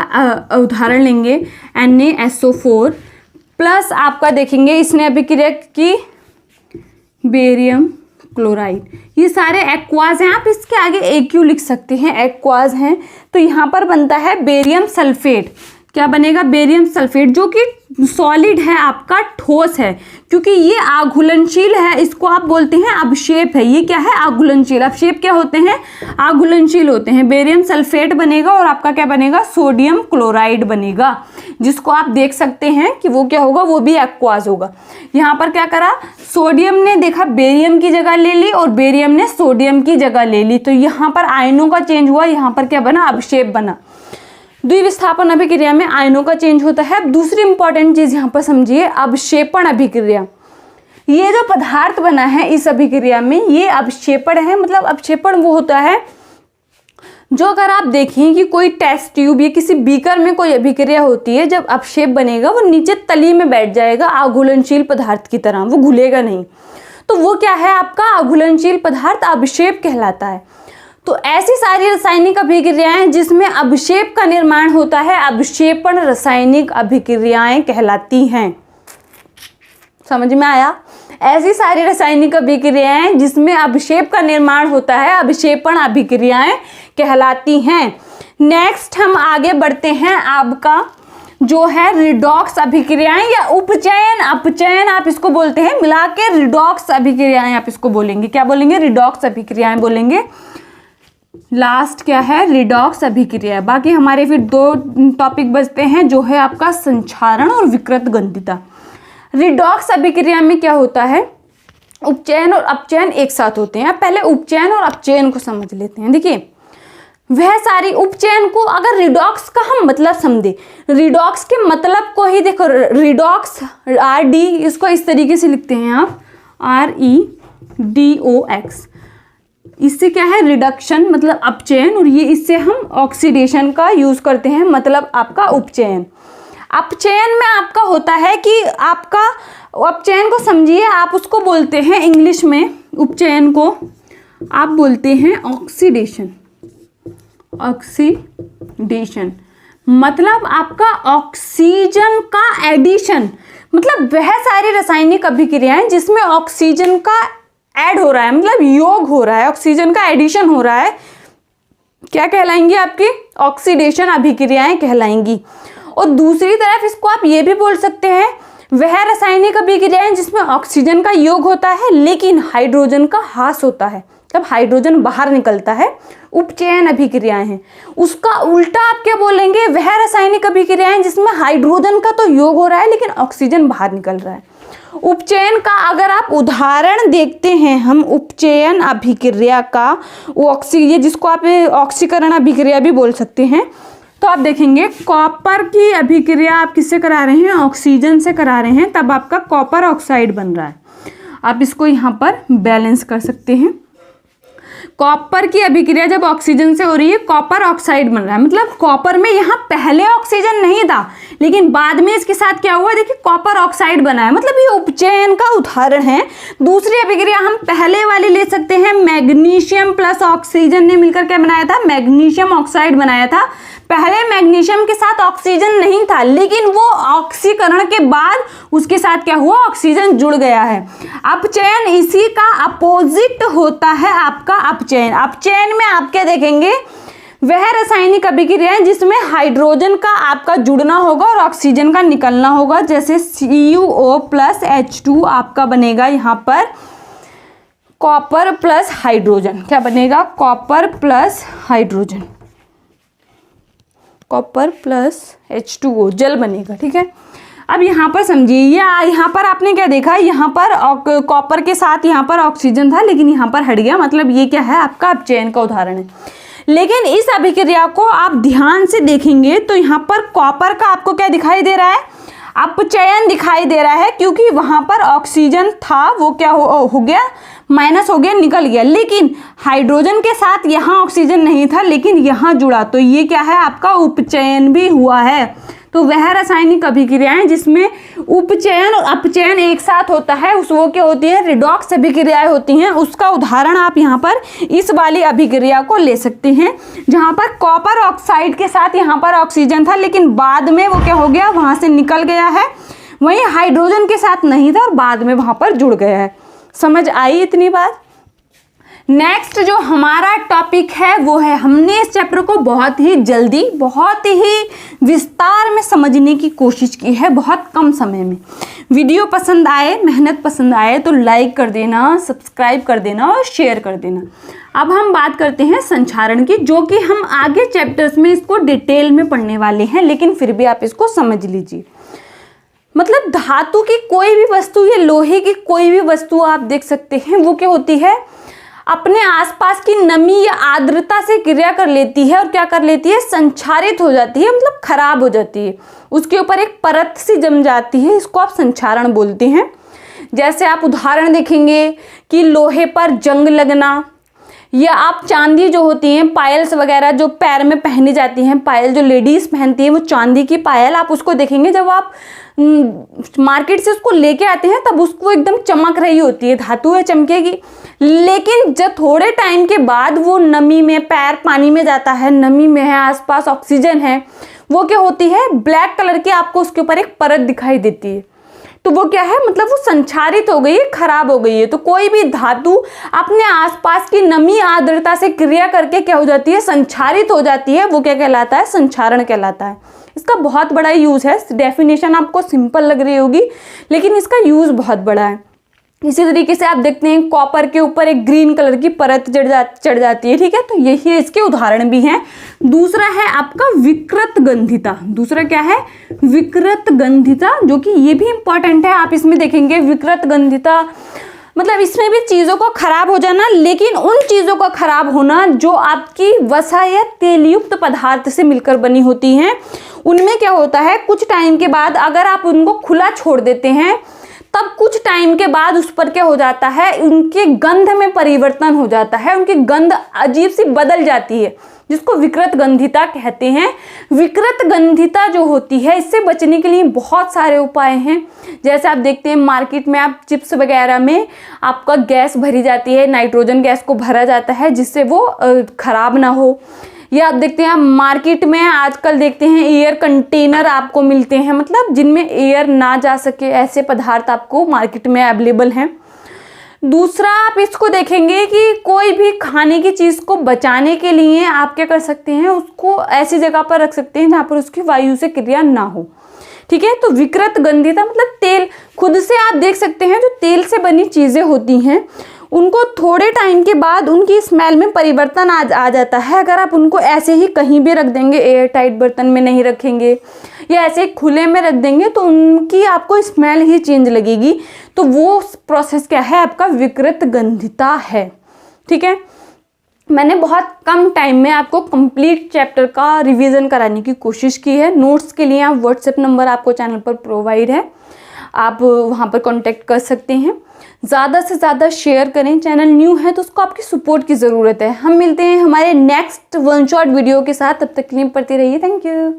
Speaker 1: उदाहरण लेंगे NaSO4 प्लस आपका देखेंगे इसने अभिक्रिया की बेरियम क्लोराइड। ये सारे एक्वाज हैं, आप इसके आगे AQ लिख सकते हैं, एक्वाज हैं। तो यहाँ पर बनता है बेरियम सल्फेट। क्या बनेगा? बेरियम सल्फेट, जो कि सॉलिड है, आपका ठोस है, क्योंकि ये आघुलनशील है। इसको आप बोलते हैं अवक्षेप है। ये क्या है? आघुलनशील। अवक्षेप क्या होते हैं? आघुलनशील होते हैं। बेरियम सल्फेट बनेगा और आपका क्या बनेगा? सोडियम क्लोराइड बनेगा, जिसको आप देख सकते हैं कि वो क्या होगा? वो भी एक्वाज होगा। यहाँ पर क्या करा? सोडियम ने देखा बेरियम की जगह ले ली और बेरियम ने सोडियम की जगह ले ली, तो यहाँ पर आयनों का चेंज हुआ। यहाँ पर क्या बना? अवक्षेप बना। द्विविस्थापन अभिक्रिया में आयनों का चेंज होता है। अब दूसरी इंपॉर्टेंट चीज यहाँ पर समझिए, अवक्षेपण अभिक्रिया। ये जो पदार्थ बना है इस अभिक्रिया में, ये अवक्षेपण है। मतलब अवक्षेपण वो होता है जो अगर आप देखें कि कोई टेस्ट ट्यूब या किसी बीकर में कोई अभिक्रिया होती है, जब अपक्षेप बनेगा वो नीचे तली में बैठ जाएगा अघुलनशील पदार्थ की तरह, वो घुलेगा नहीं। तो वो क्या है, आपका अघुलनशील पदार्थ अभिक्षेप कहलाता है। तो ऐसी सारी रासायनिक अभिक्रियाएं जिसमें अभिक्षेप का निर्माण होता है, अभिक्षेपण रासायनिक अभिक्रियाएं कहलाती हैं। समझ में आया? ऐसी सारी रासायनिक अभिक्रियाएं जिसमें अभिक्षेप का निर्माण होता है, अभिक्षेपण अभिक्रियाएं कहलाती हैं। नेक्स्ट हम आगे बढ़ते हैं, आपका जो है रिडॉक्स अभिक्रियाएं या उपचयन अपचयन आप इसको बोलते हैं, मिला के रिडॉक्स अभिक्रियाएं आप इसको बोलेंगे। क्या बोलेंगे? रिडॉक्स अभिक्रियाएं बोलेंगे। लास्ट क्या है? रिडॉक्स अभिक्रिया। बाकी हमारे फिर 2 टॉपिक बचते हैं, जो है आपका संक्षारण और विकृत गंधिता। रिडॉक्स अभिक्रिया में क्या होता है, उपचयन और अपचयन एक साथ होते हैं। पहले उपचयन और अपचयन को समझ लेते हैं। देखिए, वह सारी उपचयन को अगर रिडॉक्स का हम मतलब समझे, रिडॉक्स के मतलब को ही देखो, रिडॉक्स RD इसको इस तरीके से लिखते हैं आप, REDOX। इससे क्या है? रिडक्शन मतलब अपचयन, और ये इससे हम ऑक्सीडेशन का यूज करते हैं, मतलब आपका उपचयन। अपचयन में आपका होता है कि आपका अपचयन को समझिए, आप उसको बोलते हैं इंग्लिश में, उपचयन को आप बोलते हैं ऑक्सीडेशन। ऑक्सीडेशन मतलब आपका ऑक्सीजन का एडिशन, मतलब वह सारी रासायनिक अभिक्रियाएं जिसमें ऑक्सीजन का ऐड हो रहा है, मतलब योग हो रहा है, ऑक्सीजन का एडिशन हो रहा है, क्या कहलाएंगी? आपकी ऑक्सीडेशन अभिक्रियाएं कहलाएंगी। और दूसरी तरफ इसको आप ये भी बोल सकते हैं, वह रासायनिक अभिक्रियाएं जिसमें ऑक्सीजन का योग होता है लेकिन हाइड्रोजन का ह्रास होता है, तब हाइड्रोजन बाहर निकलता है, उपचयन अभिक्रियाएं हैं। उसका उल्टा आप क्या बोलेंगे? वह रासायनिक अभिक्रियाएं जिसमें हाइड्रोजन का तो योग हो रहा है लेकिन ऑक्सीजन बाहर निकल रहा है। उपचयन का अगर आप उदाहरण देखते हैं, हम उपचयन अभिक्रिया का, ये जिसको आप ऑक्सीकरण अभिक्रिया भी बोल सकते हैं, तो आप देखेंगे कॉपर की अभिक्रिया आप किससे करा रहे हैं? ऑक्सीजन से करा रहे हैं, तब आपका कॉपर ऑक्साइड बन रहा है। आप इसको यहाँ पर बैलेंस कर सकते हैं। कॉपर की अभिक्रिया जब ऑक्सीजन से हो रही है, कॉपर ऑक्साइड बन रहा है, मतलब कॉपर में यहाँ पहले ऑक्सीजन नहीं था लेकिन बाद में इसके साथ क्या हुआ, देखिए कॉपर ऑक्साइड बना है, मतलब ये उपचयन का उदाहरण है। दूसरी अभिक्रिया हम पहले वाली ले सकते हैं, मैग्नीशियम प्लस ऑक्सीजन ने मिलकर क्या बनाया था? मैग्नीशियम ऑक्साइड बनाया था। पहले मैग्नीशियम के साथ ऑक्सीजन नहीं था लेकिन वो ऑक्सीकरण के बाद उसके साथ क्या हुआ? ऑक्सीजन जुड़ गया है। अपचयन इसी का अपोजिट होता है, आपका अपचयन। अपचयन में आप क्या देखेंगे? वह रासायनिक अभिक्रियाएं जिसमें हाइड्रोजन का आपका जुड़ना होगा और ऑक्सीजन का निकलना होगा, जैसे CuO प्लस H2 आपका बनेगा यहाँ पर कॉपर प्लस हाइड्रोजन। क्या बनेगा? Copper plus hydrogen, copper plus H2O जल बनेगा। ठीक है, अब यहाँ पर समझिए, यहाँ पर आपने क्या देखा? यहाँ पर कॉपर के साथ यहाँ पर ऑक्सीजन था लेकिन यहाँ पर हट गया, मतलब ये क्या है? आपका अपचयन का उदाहरण है। लेकिन इस अभिक्रिया को आप ध्यान से देखेंगे तो यहाँ पर कॉपर का आपको क्या दिखाई दे रहा है? अपचयन दिखाई दे रहा है, क्योंकि वहां पर ऑक्सीजन था, वो क्या हो गया? माइनस हो गया, निकल गया। लेकिन हाइड्रोजन के साथ यहाँ ऑक्सीजन नहीं था लेकिन यहाँ जुड़ा, तो ये क्या है? आपका उपचयन भी हुआ है। तो वह रासायनिक अभिक्रियाएं जिसमें उपचयन और अपचयन एक साथ होता है, वो क्या होती है? रिडॉक्स अभिक्रियाएं होती हैं। उसका उदाहरण आप यहाँ पर इस वाली अभिक्रिया को ले सकते हैं, जहाँ पर कॉपर ऑक्साइड के साथ यहाँ पर ऑक्सीजन था लेकिन बाद में वो क्या हो गया? वहाँ से निकल गया है। वहीं हाइड्रोजन के साथ नहीं था और बाद में वहाँ पर जुड़ गया है। समझ आई इतनी बात? नेक्स्ट जो हमारा टॉपिक है वो है, हमने इस चैप्टर को बहुत ही जल्दी, बहुत ही विस्तार में समझने की कोशिश की है, बहुत कम समय में। वीडियो पसंद आए, मेहनत पसंद आए तो लाइक कर देना, सब्सक्राइब कर देना और शेयर कर देना। अब हम बात करते हैं संक्षारण की, जो कि हम आगे चैप्टर्स में इसको डिटेल में पढ़ने वाले हैं, लेकिन फिर भी आप इसको समझ लीजिए। मतलब धातु की कोई भी वस्तु या लोहे की कोई भी वस्तु आप देख सकते हैं, वो क्या होती है? अपने आसपास की नमी या आर्द्रता से क्रिया कर लेती है और क्या कर लेती है? संक्षारित हो जाती है, मतलब खराब हो जाती है। उसके ऊपर एक परत सी जम जाती है, इसको आप संक्षारण बोलते हैं। जैसे आप उदाहरण देखेंगे कि लोहे पर जंग लगना या आप चांदी जो होती हैं पायल्स वगैरह जो पैर में पहनी जाती हैं, पायल जो लेडीज पहनती हैं वो चांदी की पायल, आप उसको देखेंगे जब आप मार्केट से उसको लेके आते हैं तब उसको एकदम चमक रही होती है, धातु है चमकेगी। लेकिन जब थोड़े टाइम के बाद वो नमी में, पैर पानी में जाता है, नमी में है, आसपास ऑक्सीजन है, वो क्या होती है, ब्लैक कलर की आपको उसके ऊपर एक परत दिखाई देती है। तो वो क्या है, मतलब वो संक्षारित हो गई है, खराब हो गई है। तो कोई भी धातु अपने आसपास की नमी आर्द्रता से क्रिया करके क्या हो जाती है, संक्षारित हो जाती है, वो क्या कहलाता है, संक्षारण कहलाता है। इसका बहुत बड़ा यूज है। डेफिनेशन आपको सिंपल लग रही होगी लेकिन इसका यूज बहुत बड़ा है। इसी तरीके से आप देखते हैं कॉपर के ऊपर एक ग्रीन कलर की परत चढ़ जाती है, ठीक है। तो यही इसके उदाहरण भी हैं। दूसरा है आपका विकृत गंधिता। दूसरा क्या है, विकृत गंधिता, जो कि ये भी इंपॉर्टेंट है। आप इसमें देखेंगे विकृत गंधिता मतलब इसमें भी चीज़ों को खराब हो जाना, लेकिन उन चीज़ों का खराब होना जो आपकी वसा या तेलयुक्त पदार्थ से मिलकर बनी होती हैं। उनमें क्या होता है, कुछ टाइम के बाद अगर आप उनको खुला छोड़ देते हैं तब कुछ टाइम के बाद उस पर क्या हो जाता है, उनके गंध में परिवर्तन हो जाता है, उनकी गंध अजीब सी बदल जाती है, जिसको विकृत गंधिता कहते हैं। विकृत गंधिता जो होती है, इससे बचने के लिए बहुत सारे उपाय हैं। जैसे आप देखते हैं मार्केट में आप चिप्स वगैरह में आपका गैस भरी जाती है, नाइट्रोजन गैस को भरा जाता है जिससे वो खराब ना हो। या आप देखते हैं मार्केट में आजकल देखते हैं एयर कंटेनर आपको मिलते हैं, मतलब जिनमें एयर ना जा सके, ऐसे पदार्थ आपको मार्केट में अवेलेबल हैं। दूसरा आप इसको देखेंगे कि कोई भी खाने की चीज़ को बचाने के लिए आप क्या कर सकते हैं, उसको ऐसी जगह पर रख सकते हैं जहाँ पर उसकी वायु से क्रिया ना हो, ठीक है। तो विकृत गंधिता मतलब तेल, खुद से आप देख सकते हैं जो तेल से बनी चीज़ें होती हैं उनको थोड़े टाइम के बाद उनकी स्मेल में परिवर्तन आ जाता है। अगर आप उनको ऐसे ही कहीं भी रख देंगे, एयर टाइट बर्तन में नहीं रखेंगे या ऐसे खुले में रख देंगे तो उनकी आपको स्मेल ही चेंज लगेगी। तो वो प्रोसेस क्या है, आपका विकृत गंधिता है, ठीक है। मैंने बहुत कम टाइम में आपको कंप्लीट चैप्टर का रिवीजन कराने की कोशिश की है। नोट्स के लिए आप व्हाट्सएप नंबर आपको चैनल पर प्रोवाइड है, आप वहाँ पर कांटेक्ट कर सकते हैं। ज़्यादा से ज़्यादा शेयर करें। चैनल न्यू है तो उसको आपकी सपोर्ट की ज़रूरत है। हम मिलते हैं हमारे नेक्स्ट वन शॉट वीडियो के साथ, तब तक के लिए पढ़ते रहिए। Thank you.